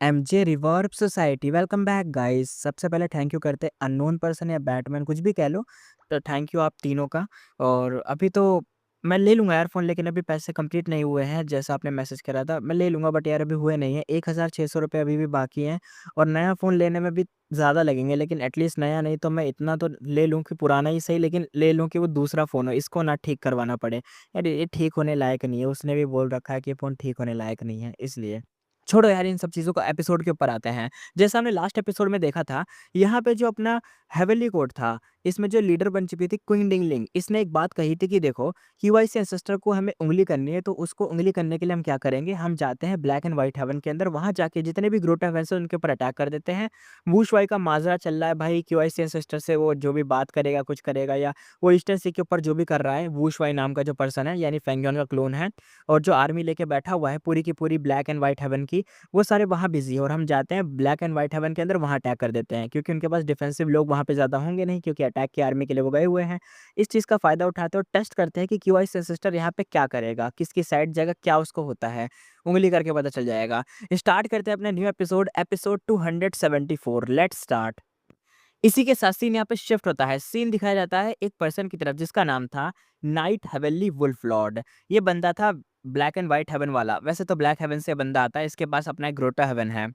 MJ reverb society welcome back guys. सबसे पहले thank you करते अननोन पर्सन या बैटमैन कुछ भी कह लो, तो थैंक यू आप तीनों का। और अभी तो मैं ले लूँगा यार फ़ोन, लेकिन अभी पैसे कंप्लीट नहीं हुए हैं जैसा आपने मैसेज करा था। मैं ले लूँगा बट यार अभी हुए नहीं हैं। 1600 रुपये अभी भी बाकी हैं और नया फ़ोन लेने में भी ज़्यादा लगेंगे, लेकिन एटलीस्ट नया नहीं तो मैं इतना तो ले लूँ कि पुराना ही सही, लेकिन ले लूँ कि वो दूसरा फ़ोन हो, इसको ना ठीक करवाना पड़े। यार ये ठीक होने लायक नहीं है, उसने भी बोल रखा है कि ये फ़ोन ठीक होने लायक नहीं है, इसलिए। छोड़ो यार इन सब चीज़ों को, एपिसोड के ऊपर आते हैं। जैसा हमने लास्ट एपिसोड में देखा था, यहाँ पे जो अपना हेवनली कोड था, इसमें जो लीडर बन चुकी थी क्वीन डिंगलिंग, इसने एक बात कही थी कि देखो क्यूआईसी एंसेस्टर को हमें उँगली करनी है, तो उसको उँगली करने के लिए हम क्या करेंगे, हम जाते हैं ब्लैक एंड व्हाइट हेवन के अंदर, वहाँ जाके जितने भी ग्रोट हेवन्स हैं उनके ऊपर अटैक कर देते हैं। वूशवाई का माजरा चल रहा है भाई, क्यूआईसी एंसेस्टर से वो जो भी बात करेगा, कुछ करेगा, या वो ईस्टर्न सी के ऊपर जो भी कर रहा है, वूशवाई नाम का जो पर्सन है, यानी फेंगयॉन का क्लोन है, और जो आर्मी लेके बैठा हुआ है पूरी की पूरी ब्लैक एंड व्हाइट हेवन की, वो सारे वहाँ बिज़ी है और हम जाते हैं ब्लैक एंड व्हाइट हेवन के अंदर, वहाँ अटैक कर देते हैं क्योंकि उनके पास डिफेंसिव लोग वहाँ पे ज़्यादा होंगे नहीं, क्योंकि अटैक की आर्मी के लिए वो गए हुए हैं। इस चीज़ का फ़ायदा उठाते हैं और टेस्ट करते हैं कि क्यूआईसी सिस्टर यहाँ पे क्या करेगा, किसकी साइड जाएगा, क्या उसको होता है, उँगली करके पता चल जाएगा। स्टार्ट करते हैं अपने new episode, episode 274, let's start. इसी के साथ सीन यहाँ पे शिफ्ट होता है। सीन दिखाया जाता है एक पर्सन की तरफ जिसका नाम था नाइट हेवनली वुल्फ लॉर्ड। ये बंदा था ब्लैक एंड व्हाइट हेवन वाला। वैसे तो ब्लैक हेवन से बंदा आता है, इसके पास अपना एक ग्रोटा हेवन है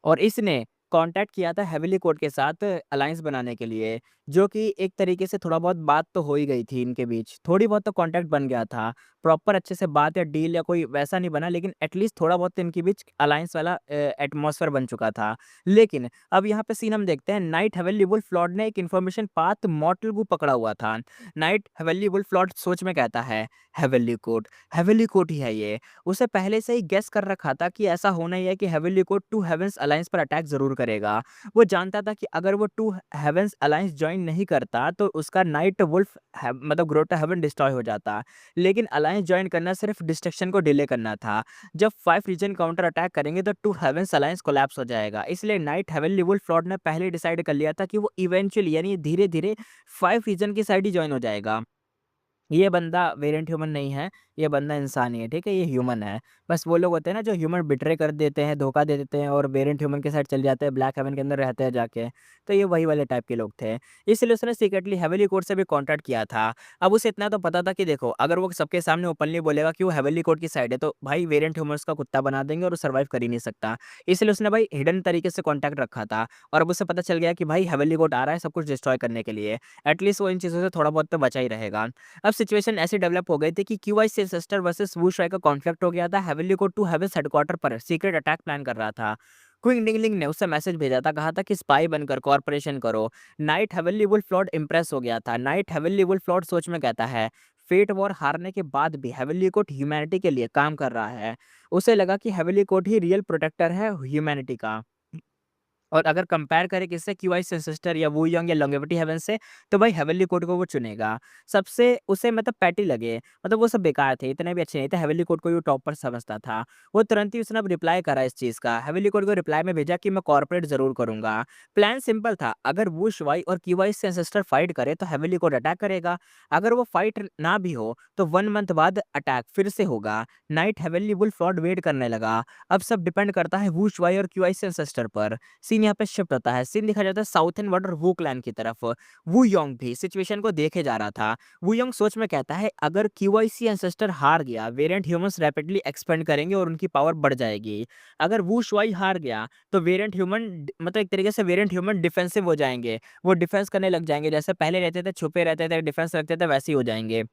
और इसने कांटेक्ट किया था हेवनली कोर्ट के साथ अलायंस बनाने के लिए, जो कि एक तरीके से थोड़ा बहुत बात तो हो ही गई थी इनके बीच। थोड़ी बहुत तो कांटेक्ट बन गया था। प्रॉपर अच्छे से बात या डील या कोई वैसा नहीं बना, लेकिन एटलीस्ट थोड़ा बहुत तो इनके बीच अलायंस वाला एटमॉस्फेयर बन चुका था। लेकिन अब यहाँ पे सीन हम देखते हैं, नाइट हेवनली वुल्फ लॉर्ड ने एक इन्फॉर्मेशन पाथ मॉर्टल को पकड़ा हुआ था। नाइट हेवनली वुल्फ लॉर्ड सोच में कहता है, हेवनली कोर्ट ही है ये। उसे पहले से ही गेस कर रखा था कि ऐसा होना ही है कि heavenly court to heaven's alliance पर अटैक जरूर करेगा। वो जानता था कि अगर वो टू हेवंस अलायंस ज्वाइन नहीं करता तो उसका नाइट वुल्फ मतलब ग्रोटा हेवन डिस्ट्रॉय हो जाता। लेकिन अलायंस ज्वाइन करना सिर्फ डिस्ट्रक्शन को डिले करना था। जब 5 रीजन काउंटर अटैक करेंगे तो टू हेवंस अलायंस कोलैप्स हो जाएगा। इसलिए नाइट हेवनली वुल्फ लॉर्ड ने पहले डिसाइड कर लिया था कि वो इवेंचुअली यानी धीरे-धीरे 5 रीजन की साइड ही जॉइन हो जाएगा। ये बंदा वेरिएंट ह्यूमन नहीं है, ये बंदा इंसान ही है, ठीक है? ये ह्यूमन है। बस वो लोग होते हैं ना जो ह्यूमन बिट्रे कर देते हैं, धोखा दे देते हैं और वेरिएंट ह्यूमन के साथ चल जाते हैं, ब्लैक हेवन के अंदर रहते हैं जाके। तो ये वही वाले टाइप के लोग थे। इसलिए उसने सीक्रेटली हेवनली कोर्ट से भी कॉन्टैक्ट किया था। अब उसे इतना तो पता था कि देखो, अगर वो सबके सामने ओपनली बोलेगा कि वो हेवनली कोर्ट की साइड है, तो भाई वेरिएंट ह्यूमन्स का कुत्ता बना देंगे और वो सर्वाइव कर ही नहीं सकता। इसलिए उसने भाई हिडन तरीके से कॉन्टैक्ट रखा था और अब उसे पता चल गया कि भाई हेवनली कोर्ट आ रहा है सब कुछ डिस्ट्रॉय करने के लिए। एटलीस्ट वो इन चीज़ों से थोड़ा बहुत तो बचा ही रहेगा। अब सिचुएशन ऐसी डेवलप हो गई थी कि क्यूआईसी सिस्टर वर्सेस वू शुआई का कॉन्फ्लिक्ट हो गया था। हेवनली को टू हेवेंस हेडक्वार्टर पर सीक्रेट अटैक प्लान कर रहा था। क्विंग डिंगलिंग ने उससे मैसेज भेजा था, कहा था कि स्पाई बनकर कॉर्पोरेशन करो। Night heavenly wolf lord impress हो गया था। नाइट हेवनली वुल्फ लॉर्ड सोच में कहता है, फेट वॉर हारने के बाद भी हेवनली कोर्ट ह्यूमैनिटी के लिए काम कर रहा है। उसे लगा कि हेवनली कोर्ट ही रियल प्रोटेक्टर है ह्यूमैनिटी का। और अगर कंपेयर करें किससे, क्यूआई सिस्टर या वू यंग या लॉन्गेविटी हेवन से, तो भाई हेवनली कोड को वो चुनेगा। सबसे उसे मतलब पैटी लगे, मतलब वो सब बेकार थे, इतने भी अच्छे नहीं थे। हेवनली कोड को वो टॉप पर समझता था। वो तुरंत ही उसने अब रिप्लाई करा इस चीज़ का। हेवनली कोड को रिप्लाई में भेजा कि मैं कॉर्पोरेट ज़रूर करूँगा। प्लान सिंपल था, अगर वू शुआई और क्यूआई सिस्टर फाइट करे तो हेवनली कोड अटैक करेगा। अगर वो फाइट ना भी हो तो 1 मंथ बाद अटैक फिर से होगा। Night heavenly wolf lord wait करने लगा। अब सब डिपेंड करता है वू शुआई और क्यूआई सिस्टर पर। सीन यहाँ पे शिफ्ट होता है। सीन दिखाया जाता है साउथर्न बॉर्डर वू क्लैन की तरफ। वू योंग भी सिचुएशन को देखे जा रहा था। वू योंग सोच में कहता है, अगर क्यूआईसी एंसेस्टर हार गया, वेरिएंट ह्यूमंस रैपिडली एक्सपेंड करेंगे और उनकी पावर बढ़ जाएगी। अगर वू शुआई हार गया तो वेरिएंट ह्यूमन मतलब एक तरीके से वेरिएंट ह्यूमन डिफेंसिव हो जाएंगे। वो डिफेंस करने लग जाएंगे, जैसे पहले रहते थे छुपे रहते थे डिफेंस रखते थे, वैसे ही हो जाएंगे।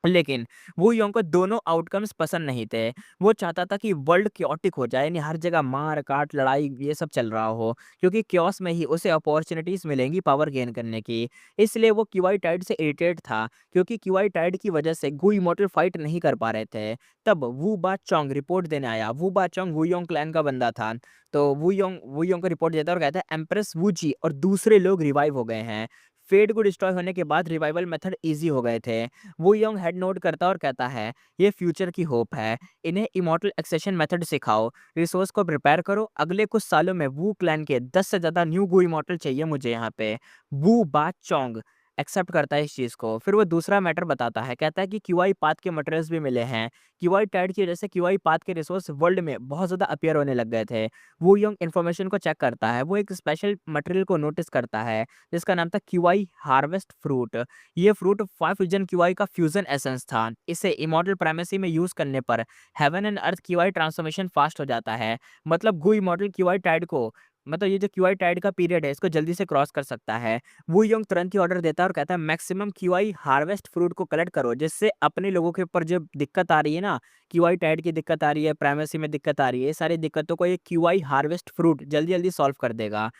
लेकिन वू योंग को दोनों आउटकम्स पसंद नहीं थे। वो चाहता था कि वर्ल्ड क्योटिक हो जाए, यानी हर जगह मार-काट, लड़ाई ये सब चल रहा हो, क्योंकि क्योस में ही उसे अपॉर्च्युनिटीज़ मिलेंगी पावर गेन करने की। इसलिए वो क्यूआई टाइड से इरिटेट था, क्योंकि क्यूआई टाइड की वजह से गू इमॉर्टल फाइट नहीं कर पा रहे थे। तब वू बाचोंग रिपोर्ट देने आया। वू बाचोंग वू योंग क्लैन का बंदा था। तो वू योंग को रिपोर्ट देता है और कहता है, एम्प्रेस वूजी और दूसरे लोग रिवाइव हो गए हैं। फेट को डिस्ट्रॉय होने के बाद रिवाइवल मेथड ईज़ी हो गए थे। वो यंग हेड नोट करता है और कहता है, ये फ्यूचर की होप है। इन्हें इमॉर्टल एक्सेशन मेथड सिखाओ, रिसोर्स को प्रिपेयर करो। अगले कुछ सालों में वू क्लैन के 10 से ज़्यादा न्यू गू इमॉर्टल चाहिए मुझे यहाँ पे। वू बा चोंग एक्सेप्ट करता है इस चीज़ को। फिर वो दूसरा मैटर बताता है, कहता है कि क्यूआई पाथ के मटेरियल्स भी मिले हैं। क्यूआई टाइड की वजह से क्यूआई पाथ के रिसोर्स वर्ल्ड में बहुत ज़्यादा अपीयर होने लग गए थे। वो यंग इन्फॉर्मेशन को चेक करता है, वो एक स्पेशल मटेरियल को नोटिस करता है जिसका नाम था क्यूआई हार्वेस्ट फ्रूट। ये फ्रूट 5 रीजन क्यूआई का फ्यूजन एसेंस था। इसे इमॉर्टल प्राइमेसी में यूज़ करने पर heaven and earth QI transformation fast हो जाता है। मतलब गू इमॉर्टल क्यूआई टाइड को, मतलब ये जो क्यूआई टाइड का पीरियड है इसको जल्दी से क्रॉस कर सकता है। वू यंग तुरंत ही ऑर्डर देता है और कहता है मैक्सिमम क्यूआई हार्वेस्ट फ्रूट को कलेक्ट करो, जिससे अपने लोगों के ऊपर जो दिक्कत आ रही है ना, क्यूआई टाइड की दिक्कत आ रही है, प्राइमेसी में दिक्कत आ रही है, ये सारी दिक्कतों को ये क्यूआई हार्वेस्ट फ्रूट जल्दी जल्दी सॉल्व कर देगा।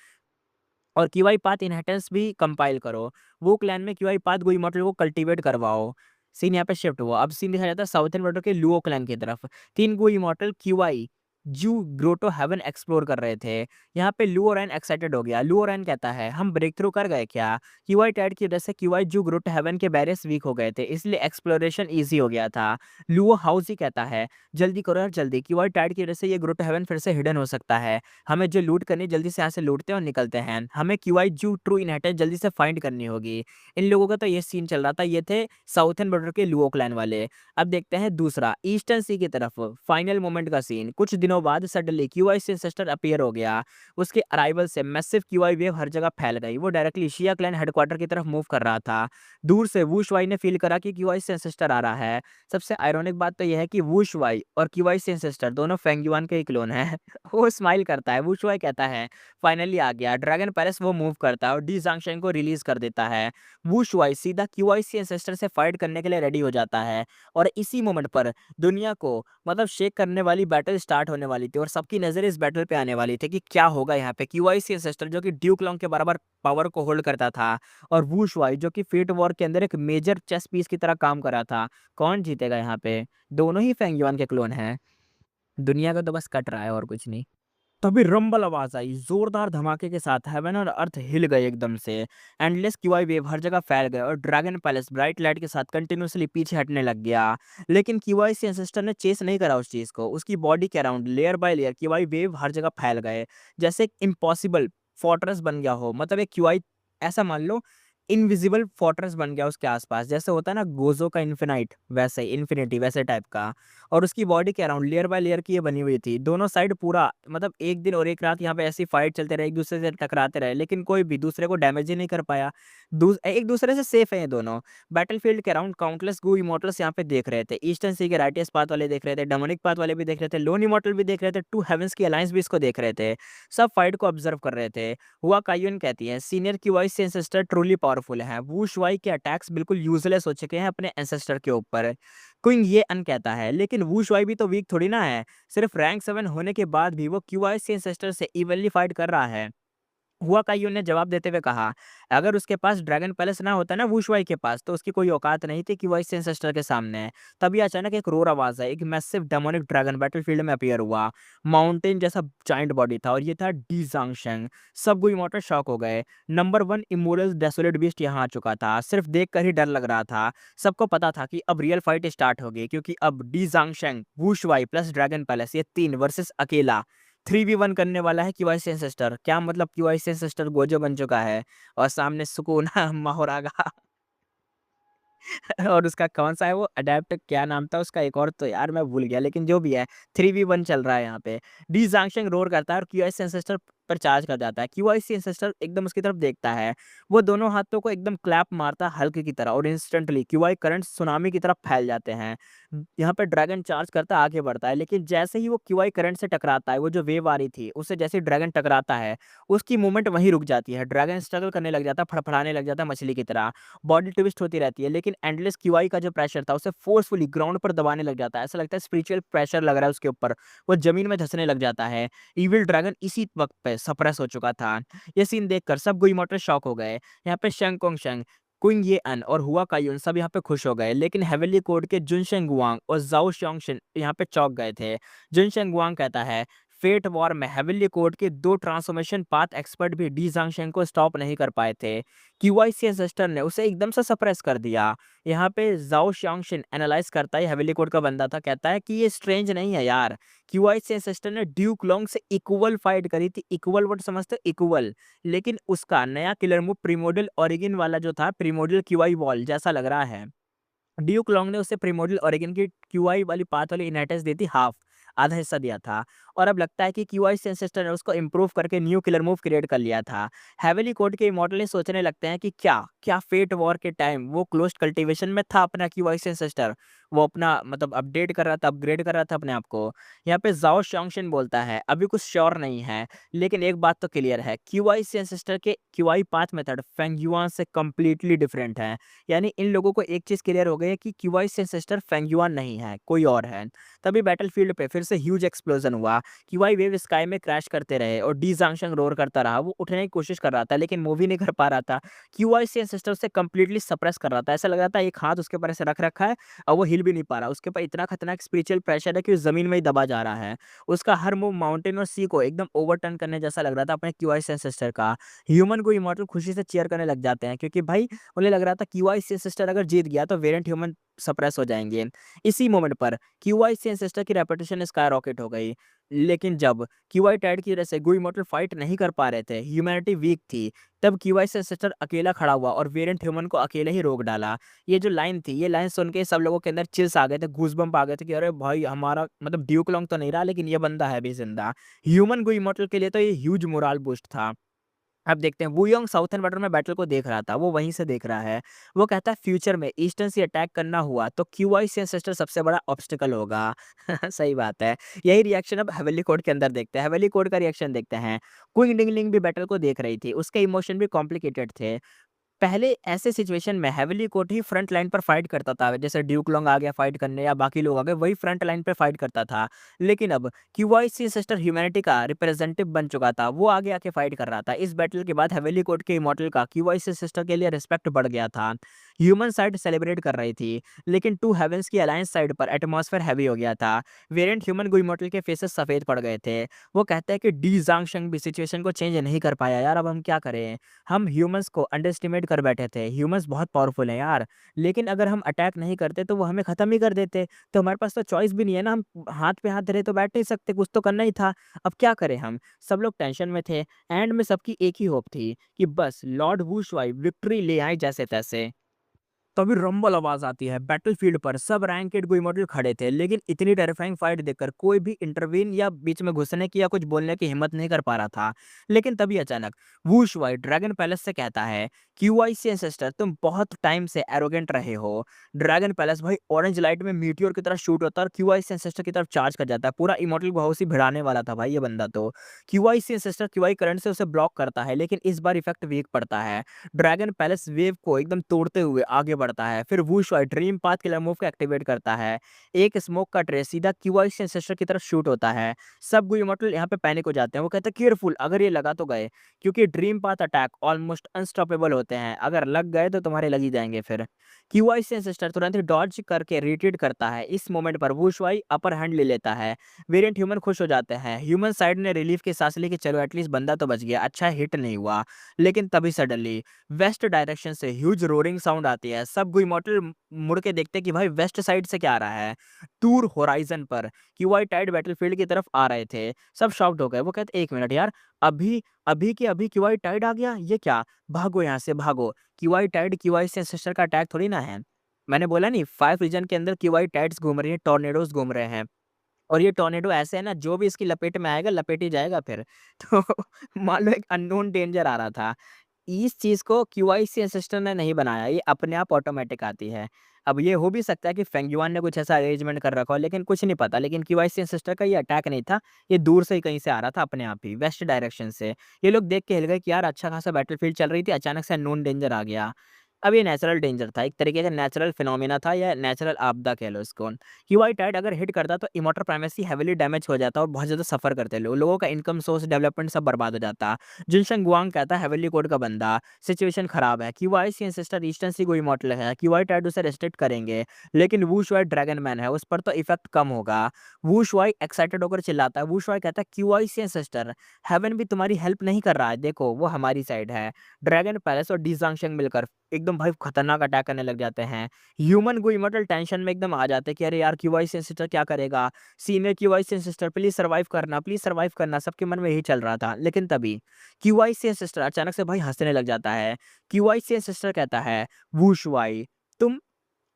और क्यूआई पाथ इनहेरिटेंस भी कंपाइल करो। वो क्लैन में क्यूआई पाथ गो इमॉर्टल को कल्टीवेट करवाओ। सीन यहाँ पे शिफ्ट हुआ। अब सीन दिखाया जाता है साउथर्न बॉर्डर के लुओ क्लैन की तरफ। 3 गो इमॉर्टल क्यूआई जू ग्रोटो हेवन एक्सप्लोर कर रहे थे। यहाँ पे लुओ रैन एक्साइटेड हो गया। लुओ रैन कहता है हम ब्रेक थ्रू कर गए क्या? क्यूआई टाइड की वजह से क्यूआई जू ग्रोटो हेवन के बैरियर्स वीक हो गए थे, इसलिए एक्सप्लोरेशन ईजी हो गया था। लुओ हाउस ही कहता है जल्दी करो यार जल्दी, क्यूआई टाइड की वजह से ये ग्रोटो हेवन फिर से हिडन हो सकता है। हमें जो लूट करनी जल्दी से यहाँ से लूटते हैं और निकलते हैं। हमें क्यूआई जू ट्रू इनहेरिटेंस जल्दी से फाइंड करनी होगी। इन लोगों का तो ये सीन चल रहा था। ये थे साउथर्न बॉर्डर के लुओ क्लैन वाले। अब देखते हैं दूसरा ईस्टर्न सी की तरफ फाइनल मोमेंट का सीन। कुछ दिनों बाद सडनली क्यूआई एंसेस्टर अपीयर हो गया। उसके अराइवल से मैसिव क्यूआई वेव हर जगह फैल गई। वो डायरेक्टली शिया क्लैन हेडक्वार्टर की तरफ मूव कर रहा था। दूर से वुशवाई ने फील करा कि क्यूआई एंसेस्टर आ रहा है। सबसे आयरॉनिक बात तो यह है कि वुशवाई और क्यूआई एंसेस्टर दोनों फेंगयुआन के ही क्लोन हैं। वो स्माइल करता है। वुशवाई कहता है फाइनली आ गया। ड्रैगन पैलेस वो मूव करता है और डी जांगशेन को रिलीज कर देता है। वुशवाई सीधा क्यूआईसी एंसेस्टर से फाइट करने के लिए रेडी हो जाता है। और इसी मोमेंट पर दुनिया को मतलब शेक करने वाली बैटल स्टार्ट होने वाली थी और सबकी नजर इस बैटल पे आने वाली थी कि क्या होगा यहाँ पे। क्यूआईसी एंसेस्टर जो कि ड्यूक लॉन्ग के बराबर पावर को होल्ड करता था, और वुशवाई जो कि फेट वॉर के अंदर एक मेजर चेस पीस की तरह काम कर रहा था। कौन जीतेगा यहाँ पे? दोनों ही फेंगयुआन के क्लोन हैं। दुनिया का तो बस कट रहा है और कुछ नहीं। तभी रंबल आवाज आई जोरदार धमाके के साथ। हेवन और अर्थ हिल गए एकदम से। एंडलेस क्यूआई वेव हर जगह फैल गए और ड्रैगन पैलेस ब्राइट लाइट के साथ कंटिन्यूअसली पीछे हटने लग गया। लेकिन क्यूआई से एंसेस्टर ने चेस नहीं करा उस चीज को। उसकी बॉडी के around layer by layer qi wave हर जगह फैल गए, जैसे एक इम्पॉसिबल फोर्ट्रेस बन गया हो। मतलब एक क्यूआई, ऐसा मान लो इनविजिबल फोर्ट्रेस बन गया उसके आसपास, जैसे होता है ना गोजो का इन्फिनाइट, वैसे इन्फिनिटी वैसे टाइप का। और उसकी बॉडी के अराउंड लेयर बाय लेयर की ये बनी हुई थी। दोनों साइड पूरा मतलब एक दिन और एक रात यहाँ पे ऐसी फाइट चलते रहे, एक दूसरे से टकराते रहे, लेकिन कोई भी दूसरे को डैमेज ही नहीं कर पाया। एक दूसरे से सेफ है ये दोनों। बैटलफील्ड के अराउंड काउंटलेस गू इमोटल्स यहाँ पे देख रहे थे। ईस्टर्न सी के राइटियस पाथ वाले देख रहे थे, डेमोनिक पाथ वाले भी देख रहे थे, लोन इमोटल भी देख रहे थे, टू हेवंस की अलायंस भी इसको देख रहे थे। सब फाइट को ऑब्जर्व कर रहे थे। हुआ कायुन कहती है सीनियर क्यूआई से एंसेस्टर ट्रूली पावरफुल है। वू शुआई के अटैक्स बिल्कुल यूजलेस हो चुके हैं अपने एंसेस्टर के ऊपर। क्विंग ये अन कहता है लेकिन वू शुआई भी तो वीक थोड़ी ना है। सिर्फ रैंक 7 होने के बाद भी वो क्यूआई से एंसेस्टर से इवनली फाइट कर रहा है। हुआ काइयो ने जवाब देते हुए कहा अगर उसके पास ड्रैगन पैलेस ना होता ना वुशवाई के पास, तो उसकी कोई औकात नहीं थी कि वह इस एंसेस्टर के सामने। तभी अचानक एक रोर आवाज है। एक मैसिव डेमोनिक ड्रैगन बैटलफील्ड में अपीयर हुआ। माउंटेन जैसा जाइंट बॉडी था और ये था डी जांगशेंग। सब गो इमोर्टल शॉक हो गए। नंबर 1 इमोरल डेसोलेट बीस्ट यहाँ आ चुका था। सिर्फ देखकर ही डर लग रहा था। सबको पता था कि अब रियल फाइट स्टार्ट होगी, क्योंकि अब डी जांगशेंग, वुशवाई प्लस ड्रैगन पैलेस, ये 3 वर्सेस अकेला 3v1 करने वाला है क्यूआईसी एंसेस्टर। क्या मतलब क्यूआईसी एंसेस्टर गोजो बन चुका है और सामने सुकून माहोरागा। और उसका कौन-सा है वो अडैप्ट, क्या नाम था उसका एक और, तो यार मैं भूल गया, लेकिन जो भी है 3v1 चल रहा है यहाँ पे। डी ज़ांगशेंग रोर करता है और क्यूआईसी एंसेस्टर पर चार्ज कर जाता है। क्यूआईसी एंसेस्टर एकदम उसकी तरफ देखता है। वो दोनों हाथों को एकदम क्लैप मारता है हल्के की तरह और इंस्टेंटली क्यूआई करंट सुनामी की तरफ फैल जाते हैं। यहाँ पे ड्रैगन चार्ज करता है, आगे बढ़ता है, लेकिन जैसे ही वो क्यूआई करंट से टकराता है, वो जो वेव आ रही थी उससे जैसे ही ड्रैगन टकराता है, उसकी मूवमेंट वहीं रुक जाती है। ड्रैगन स्ट्रगल करने लग जाता है, फड़फड़ाने लग जाता है मछली की तरह। बॉडी ट्विस्ट होती रहती है, लेकिन एंडलेस क्यूआई का जो प्रेशर था उसे फोर्सफुली ग्राउंड पर दबाने लग जाता है। ऐसा लगता है स्पिरिचुअल प्रेशर लग रहा है उसके ऊपर। वो जमीन में धंसने लग जाता है। इविल ड्रैगन इसी वक्त पे सप्रेस हो चुका था। ये सीन देखकर सब गुइमोटर शॉक हो गए। यहाँ पे शेंग कोंग शेंग, कुंग ये अन और हुआ कायुन सब यहाँ पे खुश हो गए, लेकिन हेवनली कोड के जुन शेंग गुआंग और जाओ श्योंग शिन यहाँ पे चौंक गए थे। जुन शेंग गुआंग कहता है फेट वॉर में हेवनली कोर्ट के 2 ट्रांसफॉर्मेशन पाथ एक्सपर्ट भी डी ज़ांगशेन को स्टॉप नहीं कर पाए थे। क्यूआईसी एंसेस्टर ने उसे एकदम से सप्रेस कर दिया। यहाँ पे ज़ाओ शाओशिन एनालाइज़ करता है, हेवनली कोर्ट का बंदा था, कहता है कि ये स्ट्रेंज नहीं है यार। क्यूआईसी एंसेस्टर ने ड्यूक लोंग से इक्वल फाइट करी थी। इक्वल वर्ड समझते हो? इक्वल। लेकिन उसका नया किलर मूव प्रिमोडियल ओरिजिन वाला जो था, प्रिमोडियल क्यूआई वॉल जैसा लग रहा है। ड्यूक लॉन्ग ने उसे प्रिमोडियल ओरेगन की क्यूआई वाली पाथ वाली इनहेरिटेंस दी थी, हाफ आधा हिस्सा दिया था। और अब लगता है कि क्यूआई एंसेस्टर ने उसको इम्प्रूव करके न्यू किलर मूव क्रिएट कर लिया था। हेवली कोड के इमॉर्टल सोचने लगते हैं कि क्या क्या फेट वॉर के टाइम वो क्लोज्ड कल्टीवेशन में था अपना क्यूआई एंसेस्टर, वो अपना मतलब अपडेट कर रहा था, अपग्रेड कर रहा था अपने आप को। यहाँ पे जाओ शाओशिन बोलता है अभी कुछ श्योर नहीं है, लेकिन एक बात तो क्लियर है, क्यूआई एंसेस्टर के QI path method Feng yuan से कंप्लीटली डिफरेंट है। यानी इन लोगों को एक चीज क्लियर हो गई है कि क्यूआई एंसेस्टर फेंग युआन नहीं है, कोई और है। तभी बैटलफील्ड पे फिर से ह्यूज एक्सप्लोजन हुआ। क्यूआई वेव स्काई में क्रैश करते रहे और डी जांगशंग रोर करता रहा। वो उठने की कोशिश कर रहा था लेकिन मूव ही नहीं कर पा रहा था। क्यूआई एंसेस्टर से कंप्लीटली सप्रेस कर रहा था। ऐसा लग रहा था एक हाथ उसके ऊपर ऐसे रख रखा है और वो हिल भी नहीं पा रहा। उसके ऊपर इतना खतरनाक स्पिरिचुअल प्रेशर है कि वो जमीन में ही दबा जा रहा है। उसका हर मूव माउंटेन और सी को एकदम ओवरटर्न करने जैसा लग रहा था अपने क्यूआई एंसेस्टर का। ह्यूमन को इमॉर्टल खुशी से चीयर करने लग जाते हैं क्योंकि भाई उन्हें लग रहा था क्यूआईसी सिस्टर अगर जीत गया तो वेरिएंट ह्यूमन सप्रेस हो जाएंगे। इसी मोमेंट पर क्यूआईसी सिस्टर की रेपुटेशन स्काई रॉकेट हो गई। लेकिन जब क्यूआई टाइड की वजह से गो इमॉर्टल फाइट नहीं कर पा रहे थे, ह्यूमैनिटी वीक थी, तब क्यूआई सिस्टर अकेला खड़ा हुआ और वेरिएंट ह्यूमन को अकेले ही रोक डाला। ये जो लाइन थी, ये लाइन सुन के सब लोगों के अंदर चिल्स आ गए थे, गूज़बम्प आ गए थे कि अरे भाई हमारा मतलब ड्यूक लॉन्ग तो नहीं रहा लेकिन ये बंदा है अभी जिंदा। ह्यूमन गो इमॉर्टल के लिए तो ये ह्यूज मोरल बूस्ट था। अब देखते हैं, वुयोंग साउथर्न बॉर्डर में बैटल को देख रहा था, वो वहीं से देख रहा है। वो कहता है फ्यूचर में ईस्टर्न से अटैक करना हुआ तो क्यूआई से एंसेस्टर सबसे बड़ा ऑब्स्टिकल होगा। सही बात है। यही रिएक्शन अब हवेली कोड के अंदर देखते हैं। हवेली कोड का रिएक्शन देखते हैं। क्विंग डिंगलिंग भी बैटल को देख रही थी, उसके इमोशन भी कॉम्प्लिकेटेड थे। पहले ऐसे सिचुएशन में हेविली कोट ही फ्रंट लाइन पर फाइट करता था, जैसे ड्यूक लॉन्ग आ गया फाइट करने या बाकी लोग आ गए, वही फ्रंट लाइन पे फाइट करता था। लेकिन अब क्यूआईसी सिस्टर ह्यूमैनिटी का रिप्रेजेंटेटिव बन चुका था, वो आगे आके फाइट कर रहा था। इस बैटल के बाद हेविली कोट के इमॉर्टल का क्यूआईसी सिस्टर के लिए रिस्पेक्ट बढ़ गया था। ह्यूमन साइड सेलिब्रेट कर रही थी, लेकिन टू हेवेंस की अलायंस साइड पर एटमॉस्फेयर हैवी हो गया था। वेरिएंट ह्यूमन गो इमॉर्टल के फेसेस सफेद पड़ गए थे। वो कहते हैं कि डी जांगशंग भी सिचुएशन को चेंज नहीं कर पाया यार, अब हम क्या करें। हम ह्यूमंस को अंडरएस्टिमेट कर बैठे थे। ह्यूमंस बहुत पावरफुल हैं यार, लेकिन अगर हम अटैक नहीं करते तो वो हमें खत्म ही कर देते। तो हमारे पास तो चॉइस भी नहीं है ना, हम हाथ पे हाथ धरे तो बैठ नहीं सकते, कुछ तो करना ही था। अब क्या करें हम? सब लोग टेंशन में थे। एंड में सबकी एक ही होप थी कि बस लॉर्ड वुशुआई विक्ट्री ले आए जैसे तैसे। तभी रंबल आवाज आती है। बैटलफील्ड पर सब रैंकेड गो इमॉर्टल खड़े थे, लेकिन इतनी टेरिफाइंग फाइट देखकर कोई भी इंटरवीन या बीच में घुसने की या कुछ बोलने की हिम्मत नहीं कर पा रहा था। लेकिन तभी अचानक वूश वाई ड्रैगन पैलेस से कहता है, क्यूआईसी एंसेस्टर तुम बहुत टाइम से एरोगेंट रहे हो। ड्रैगन पैलेस भाई ऑरेंज लाइट में मीटियोर की तरह शूट होता है और क्यूआईसी एंसेस्टर की तरफ चार्ज कर जाता है। पूरा इमॉर्टल को हाउस ही भिड़ाने वाला था भाई ये बंदा। तो क्यूआईसी एंसेस्टर क्यूआई करंट से उसे ब्लॉक करता है, लेकिन इस बार इफेक्ट वीक पड़ता है। ड्रैगन पैलेस वेव को एकदम तोड़ते हुए आगे बढ़ता है। फिर वुशुआई ड्रीम पाथ किलर मूव को एक्टिवेट करता है। एक स्मोक का ट्रे सीधा क्यूआई एंसेस्टर की तरफ शूट होता है। सब गो इमॉर्टल यहाँ पे पैनिक हो जाते हैं। वो कहते हैं केयरफुल, अगर ये लगा तो गए, क्योंकि dream path attack almost unstoppable होते हैं। अगर लग गए तो तुम्हारे लग ही जाएंगे। फिर क्यूआई एंसेस्टर तुरंत ही डॉज करके रिट्रीट करता है। इस मोमेंट पर वुशुआई अपर हैंड ले लेता है। वेरिएंट ह्यूमन खुश हो जाते हैं। ह्यूमन साइड ने रिलीफ की सांस ली कि चलो एटलीस्ट बंदा तो बच गया, अच्छा हिट नहीं हुआ। लेकिन तभी सडनली वेस्ट डायरेक्शन से ह्यूज रोरिंग साउंड आती है। सब गो इमॉर्टल मुड़ के देखते हैं कि भाई वेस्ट साइड से क्या आ रहा है। दूर होराइजन पर क्यूआई टाइड बैटलफील्ड की तरफ आ रहे थे। सब शॉक्ड हो गए। वो कहते एक मिनट यार, अभी अभी के अभी क्यूआई टाइड आ गया, ये क्या? भागो यहाँ से भागो। क्यूआई टाइड क्यूआई से सिस्टर का अटैक थोड़ी ना है। मैंने बोला नहीं, 5 रीजन के अंदर क्यूआई टाइड्स घूम रही है, टॉर्नेडोज घूम रहे हैं। और ये टॉर्नेडो ऐसे है ना, जो भी इसकी लपेट में आएगा लपेट ही जाएगा फिर। तो मान लो एक अननोन डेंजर आ रहा था। इस चीज़ को क्यूआईसी असिस्टेंट ने नहीं बनाया, ये अपने आप ऑटोमैटिक आती है। अब ये हो भी सकता है कि फेंगयुआन ने कुछ ऐसा अरेंजमेंट कर रखा हो, लेकिन कुछ नहीं पता। लेकिन क्यूआईसी असिस्टेंट का ये अटैक नहीं था, ये दूर से ही कहीं से आ रहा था अपने आप ही, वेस्ट डायरेक्शन से। ये लोग देख के हिल गए कि यार अच्छा खासा बैटलफील्ड चल रही थी, अचानक से अननोन डेंजर आ गया। अब ये नेचुरल डेंजर था, एक तरीके का नेचुरल फिनोमेना था या नेचुरल आपदा कह लो इसको। क्यूआई टाइड अगर हिट करता तो इमोर्टल प्राइमेसी हेवीली डैमेज हो जाता और बहुत ज़्यादा सफ़र करते लोग, लोगों का इनकम सोर्स, डेवलपमेंट सब बर्बाद हो जाता। जिनशंग गुआंग कहता है हेवीली कोड का बंदा, सिचुएशन खराब है, क्यूआई सी सिस्टर ईस्टर्न सी कोई इमोर्टल है, क्यूआई टाइड उसे रेस्ट्रिक्ट करेंगे, लेकिन वू शुआई ड्रैगन मैन है, उस पर तो इफेक्ट कम होगा। वू शुआई एक्साइटेड होकर चिल्लाता है, वू शुआई कहता है क्यूआई सी सिस्टर, हेवन भी तुम्हारी हेल्प नहीं कर रहा है, देखो वो हमारी साइड है। ड्रैगन पैलेस और डी ज़ांगशंग मिलकर एकदम भाई खतरनाक अटैक करने लग जाते हैं। ह्यूमन को इमोर्टल टेंशन में एकदम आ जाते हैं कि अरे यार क्यूआई सिस्टर क्या करेगा? Senior QI sister please survive करना, सबके मन में यही चल रहा था। लेकिन तभी क्यूआई सिस्टर अचानक से भाई हँसने लग जाता है। क्यूआई सिस्टर कहता है, "वू शुआई, तुम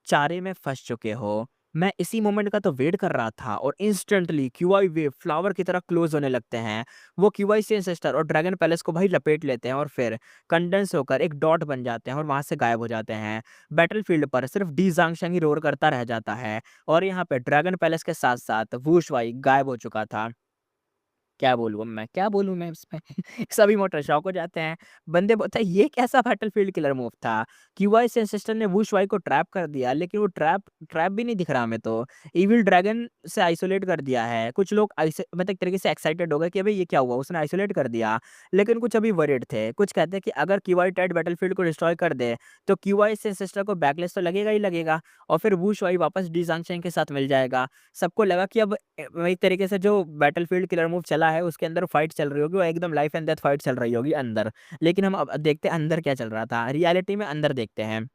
चारे में फँस चुके हो। मैं इसी मोमेंट का तो वेट कर रहा था" और इंस्टेंटली क्यूआई वेव फ्लावर की तरह क्लोज़ होने लगते हैं। वो क्यूआई से एंसेस्टर और ड्रैगन पैलेस को भाई लपेट लेते हैं और फिर कंडेंस होकर एक डॉट बन जाते हैं और वहाँ से गायब हो जाते हैं। बैटलफ़ील्ड पर सिर्फ़ डी ज़ांगशंग ही रोर करता रह जाता है और यहाँ पे ड्रैगन पैलेस के साथ-साथ वू शुआई गायब हो चुका था। क्या बोलूँ मैं इसमें? सभी मोटर शॉक हो जाते हैं। बंदे बोलते हैं ये कैसा बैटलफ़ील्ड किलर मूव था? क्यूआई एंसेस्टर ने वू शुआई को ट्रैप कर दिया, लेकिन वो ट्रैप ट्रैप भी नहीं दिख रहा हमें तो। इविल ड्रैगन से आइसोलेट कर दिया है। कुछ लोग मतलब एक तरीके से एक्साइटेड हो गए कि अबे ये क्या हुआ? उसने आइसोलेट कर दिया। लेकिन कुछ अभी वरीड थे। कुछ कहते हैं कि अगर क्यूआई टाइड बैटलफ़ील्ड को डिस्ट्रॉय कर दे, तो क्यूआई एंसेस्टर को बैकलैश तो लगेगा ही लगेगा और फिर वू शुआई वापस डी ज़ांगशेंग के साथ मिल जाएगा। सबको लगा कि अब एक तरीके से जो बैटलफ़ील्ड किलर मूव चला है उसके अंदर फाइट चल रही होगी, वो एकदम लाइफ एंड डेथ फाइट चल रही होगी अंदर। लेकिन हम अब देखते हैं अंदर क्या चल रहा था, रियलिटी में अंदर देखते हैं।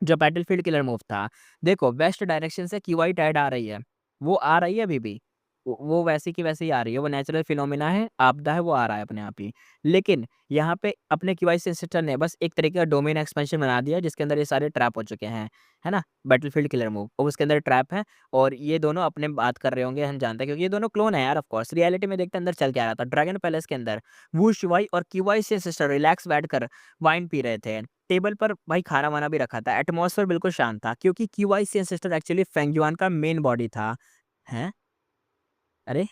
जो बैटलफ़ील्ड किलर मूव था, देखो वेस्ट डायरेक्शन से क्यूआई टाइड आ रही है, वो आ रही है अभी भी। वो वैसी की वैसी ही आ रही है, वो नेचुरल फिनोमेना है, आपदा है, वो आ रहा है अपने आप ही। लेकिन यहाँ पे अपने क्यूआई सिस्टर ने बस एक तरीके का डोमेन एक्सपेंशन बना दिया जिसके अंदर ये सारे ट्रैप हो चुके हैं, है ना? बैटलफ़ील्ड किलर मूव और उसके अंदर ट्रैप है और ये दोनों अपने बात कर रहे होंगे, हम जानते हैं क्योंकि ये दोनों क्लोन है यार ऑफ़ कोर्स। रियलिटी में देखते हैं अंदर चल क्या रहा था। ड्रैगन पैलेस के अंदर वू शुआई और क्यूआई सिस्टर रिलैक्स बैठकर वाइन पी रहे थे। टेबल पर भाई खाना-वाना भी रखा था, एटमॉस्फेयर बिल्कुल शांत था क्योंकि QI sister actually Feng yuan का मेन बॉडी था। हैं? अरे!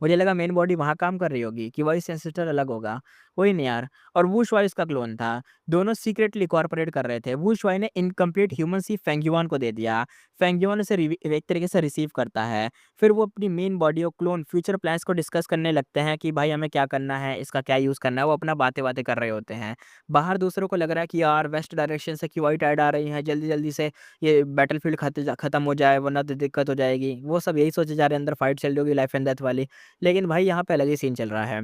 मुझे लगा मेन बॉडी वहाँ काम कर रही होगी कि वॉइस सेंसिटिव अलग होगा। कोई नहीं यार। और वू शुआई उसका क्लोन था। दोनों सीक्रेटली कोऑपरेट कर रहे थे। वू शुआई ने incomplete human seed Feng yuan को दे दिया। फेंग युआन उसे एक तरीके से रिसीव करता है। फिर वो अपनी मेन बॉडी और क्लोन फ्यूचर प्लान्स को डिस्कस करने लगते हैं कि भाई हमें क्या करना है, इसका क्या यूज़ करना है, वो अपना बातें-वातें कर रहे होते हैं। बाहर दूसरों को लग रहा है कि यार वेस्ट डायरेक्शन से क्यूआई टाइड आ रही है, जल्दी-जल्दी से ये बैटलफील्ड खत्म हो जाए वरना तो दिक्कत हो जाएगी। वो सब यही सोचे जा रहे हैं, अंदर फाइट चल रही होगी लाइफ एंड डेथ वाली। लेकिन भाई यहाँ पे अलग ही सीन चल रहा है।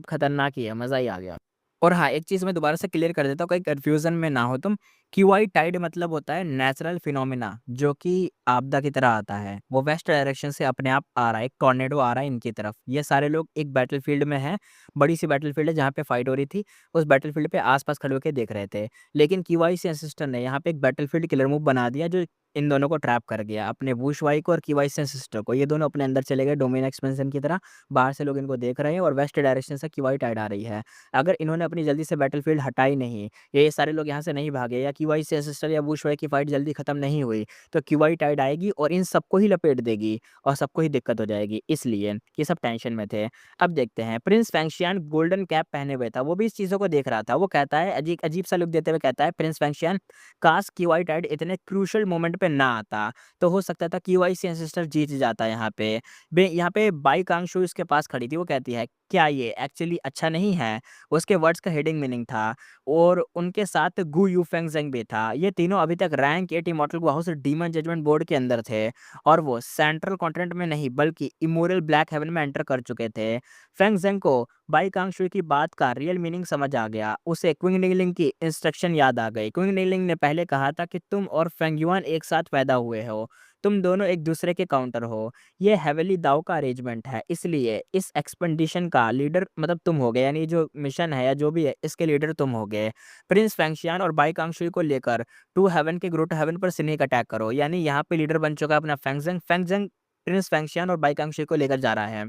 खतरनाक ही है, मज़ा ही आ गया। और हाँ, एक चीज़ मैं दोबारा से क्लियर कर देता हूँ, कहीं कन्फ्यूज़न में ना हो तुम। क्यूआई टाइड मतलब होता है नेचुरल फिनोमेना जो कि आपदा की तरह आता है। वो वेस्ट डायरेक्शन से अपने आप आ रहा है, एक टॉर्नेडो आ रहा है इनकी तरफ। ये सारे लोग एक बैटलफ़ील्ड में हैं, बड़ी-सी बैटलफ़ील्ड है जहाँ पे फाइट हो रही थी। उस बैटलफ़ील्ड पे आस-पास खड़े होके देख रहे थे। लेकिन क्यूआई से असिस्टेंट ने यहाँ पे एक बैटलफ़ील्ड किलर मूव बना दिया जो इन दोनों को ट्रैप कर गया। अपने वुशवाई को और क्यूआई से सिस्टर को। ये दोनों अपने अंदर चले गए डोमेन एक्सपेंशन की तरह। बाहर से लोग इनको देख रहे हैं और वेस्ट डायरेक्शन से क्यूआई टाइड आ रही है। अगर इन्होंने अपनी जल्दी से बैटलफ़ील्ड हटाई नहीं, ये सारे लोग यहाँ से नहीं भागे या क्यूआई से सिस्टर या वुशवाई की फाइट जल्दी खत्म नहीं हुई, तो क्यूआई टाइड आएगी और इन सबको ही लपेट देगी और सबको ही दिक्कत हो जाएगी। इसलिए ये सब टेंशन में थे। अब देखते हैं प्रिंस फेंगशियान गोल्डन कैप पहने हुए था, वो भी इस चीज़ों को देख रहा था। वो कहता है अजीब-सा लुक देते हुए कहता है प्रिंस फेंगशियान, काश क्यूआई टाइड इतने क्रूशियल मोमेंट पे ना आता, तो हो सकता था क्यूआई से एंसेस्टर जीत जाता यहाँ पे। यहाँ पे बाई कांगशू इसके पास खड़ी थी, वो कहती है, "क्या ये एक्चुअली अच्छा नहीं है?" उसके वर्ड्स का हिडन मीनिंग था और उनके साथ गु यूफेंगज़ेंग भी था। ये तीनों अभी तक रैंक 8 इमॉर्टल गुहाओं से डीमन जजमेंट बोर्ड के अंदर थे और वो सेंट्रल कॉन्टिनेंट में नहीं बल्कि इमोरल ब्लैक हेवन में एंटर कर चुके थे। फेंगज़ेंग को बाई कांगशू की बात का रियल मीनिंग समझ आ गया। उसे क्विंग निगलिंग की इंस्ट्रक्शन याद आ गई। क्विंग निगलिंग ने पहले कहा था कि तुम और फेंग युआन एक साथ पैदा हुए हो। तुम दोनों एक दूसरे के काउंटर हो। ये हेवेली दाओ का अरेंजमेंट है। इसलिए इस एक्सपेडिशन का लीडर मतलब तुम हो गए यानी जो मिशन है या जो भी है इसके लीडर तुम हो गए। प्रिंस फेंगशियान और बाई कांगशुई को लेकर टू हेवन के ग्रुट हेवन पर स्नेक अटैक करो। यानी यहाँ पे लीडर बन चुका है अपना फेंगजेंग। फेंगजेंग प्रिंस फेंगशियान और बाई कांगशुई को लेकर जा रहा है।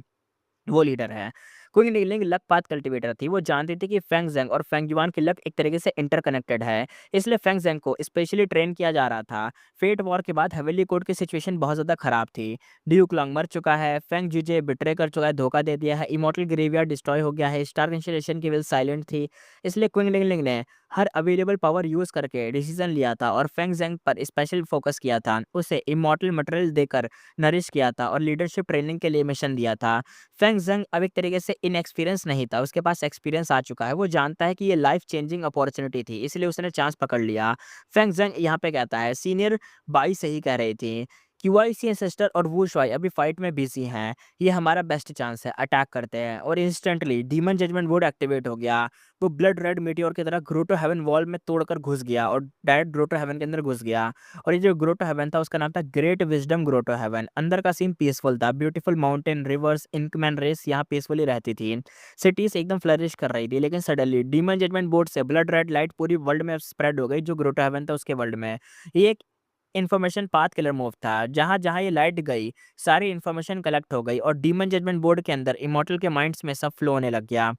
वो लीडर है। क्विंग निगलिंग लक पाथ कल्टीवेटर थी। वो जानती थी कि फेंग ज़ेंग और फेंग युआन की लक एक तरीके से इंटरकनेक्टेड है। इसलिए फेंग ज़ेंग को स्पेशली ट्रेन किया जा रहा था। फेट वॉर के बाद हेवेली कोर्ट की सिचुएशन बहुत ज़्यादा खराब थी। ड्यूक लॉन्ग मर चुका है, फेंग जीजे बिट्रे कर चुका है, धोखा दे दिया है, इमॉर्टल ग्रेवयार्ड डिस्ट्रॉय हो गया है, स्टार इंस्टॉलेशन की विल साइलेंट थी। इसलिए क्विंग निगलिंग ने हर अवेलेबल पावर यूज़ करके डिसीजन लिया था और फेंग ज़ेंग पर स्पेशल फोकस किया था। उसे इमॉर्टल मटेरियल देकर नरिश किया था और लीडरशिप ट्रेनिंग के लिए मिशन दिया था। फेंग ज़ेंग अब एक तरीके से इनएक्सपीरियंस नहीं था, उसके पास एक्सपीरियंस आ चुका है। वो जानता है कि ये लाइफ चेंजिंग अपॉर्च्युनिटी थी, इसलिए उसने चांस पकड़ लिया। फेंग ज़ेंग यहाँ पे कहता है, सीनियर बाई सही कह रही थी। क्यूआईसी एंसेस्टर और वू शुआई अभी फाइट में बिज़ी हैं। ये हमारा बेस्ट चांस है, अटैक करते हैं। और instantly demon judgement board activate हो गया। वो ब्लड रेड मीटियोर की तरह ग्रोटो हेवन वॉल में तोड़कर घुस गया और डायरेक्ट ग्रोटो हेवन के अंदर घुस गया। और ये जो ग्रोटो हेवन था उसका नाम था ग्रेट विजडम ग्रोटो हेवन। अंदर का सीन पीसफुल था, ब्यूटीफुल माउंटेन, रिवर्स, इंकमैन रेस यहाँ पीसफुली रहती थी। सिटीज एकदम फ्लरिश कर रही थी, लेकिन सडनली डीमन जजमेंट बोर्ड से ब्लड रेड लाइट पूरी वर्ल्ड में स्प्रेड हो गई, जो ग्रोटो हेवन था उसके वर्ल्ड में। ये एक इन्फॉर्मेशन पाथ किलर मूव था। जहाँ-जहाँ ये लाइट गई, सारी इन्फॉर्मेशन कलेक्ट हो गई और डीमन जजमेंट बोर्ड के अंदर इमॉर्टल के माइंड्स में सब फ्लो होने लग गया।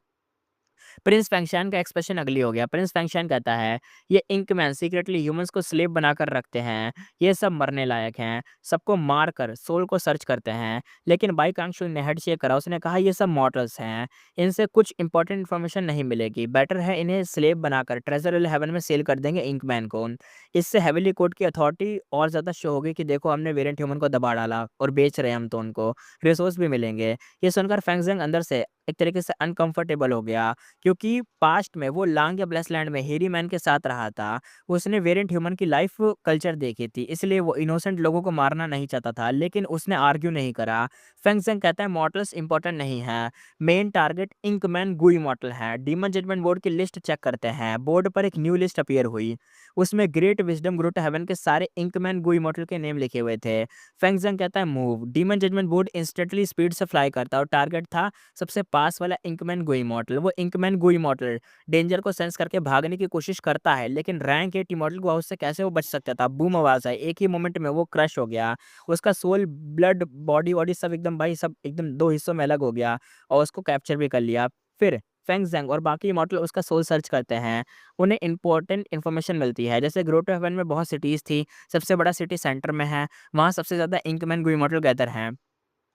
प्रिंस फैंगशन का एक्सप्रेशन अगली हो गया। प्रिंस फैंगशन कहता है, ये इंकमैन सीक्रेटली ह्यूमंस को स्लेव बनाकर रखते हैं। ये सब मरने लायक हैं। सबको मार कर सोल को सर्च करते हैं। लेकिन बाई कांगशू ने हेड शेक करा। उसने कहा, ये सब मॉर्टल्स हैं। इनसे कुछ इंपॉर्टेंट इन्फॉर्मेशन नहीं मिलेगी। बेटर है इन्हें स्लेव बनाकर ट्रेजर हेवन में सेल कर देंगे इंकमैन को। इससे हेविली कोर्ट की अथॉरिटी और ज़्यादा शो होगी कि देखो हमने वेरिएंट ह्यूमन को दबा डाला और बेच रहे हैं हम तो उनको। रिसोर्स भी मिलेंगे। ये सुनकर फैंगज़ेंग अंदर से एक तरीके से अनकंफर्टेबल हो गया। क्योंकि पास्ट में वो लांग या ब्लेसलैंड में हेरी मैन के साथ रहा था। उसने वेरिएंट ह्यूमन की लाइफ कल्चर देखी थी, इसलिए वो इनोसेंट लोगों को मारना नहीं चाहता था, लेकिन उसने आर्ग्यू नहीं करा। फेंग ज़ेंग कहता है, मॉर्टल्स इंपॉर्टेंट नहीं है, मेन टारगेट इंकमैन गुई मॉर्टल है। डीमन जजमेंट बोर्ड की लिस्ट चेक करते हैं। बोर्ड पर एक न्यू लिस्ट अपीयर हुई। उसमें ग्रेट विजडम ग्रोट हेवन के सारे इंकमैन गुई मॉर्टल के नेम लिखे हुए थे। फेंग ज़ेंग कहता है, move. Demon judgement board instantly speed से फ्लाई करता और टारगेट था सबसे पास वाला इंकमैन गुई मॉर्टल। वो इंकमैन गुई मॉर्टल डेंजर को सेंस करके भागने की कोशिश करता है, लेकिन रैंक 8 इमॉर्टल को उससे कैसे वो बच सकता था। बूम आवाज़ आई, एक ही मोमेंट में वो क्रश हो गया। उसका सोल, ब्लड, बॉडी वॉडी सब एकदम भाई सब एकदम 2 हिस्सों में अलग हो गया और उसको कैप्चर भी कर लिया। फिर फेंग ज़ेंग और बाकी इमॉर्टल उसका सोल सर्च करते हैं। उन्हें इम्पोर्टेंट इन्फॉर्मेशन मिलती है, जैसे ग्रोटो हेवन में बहुत सिटीज़ थी, सबसे बड़ा सिटी सेंटर में है, वहाँ सबसे ज़्यादा इंकमैन गुई इमॉर्टल गैदर हैं।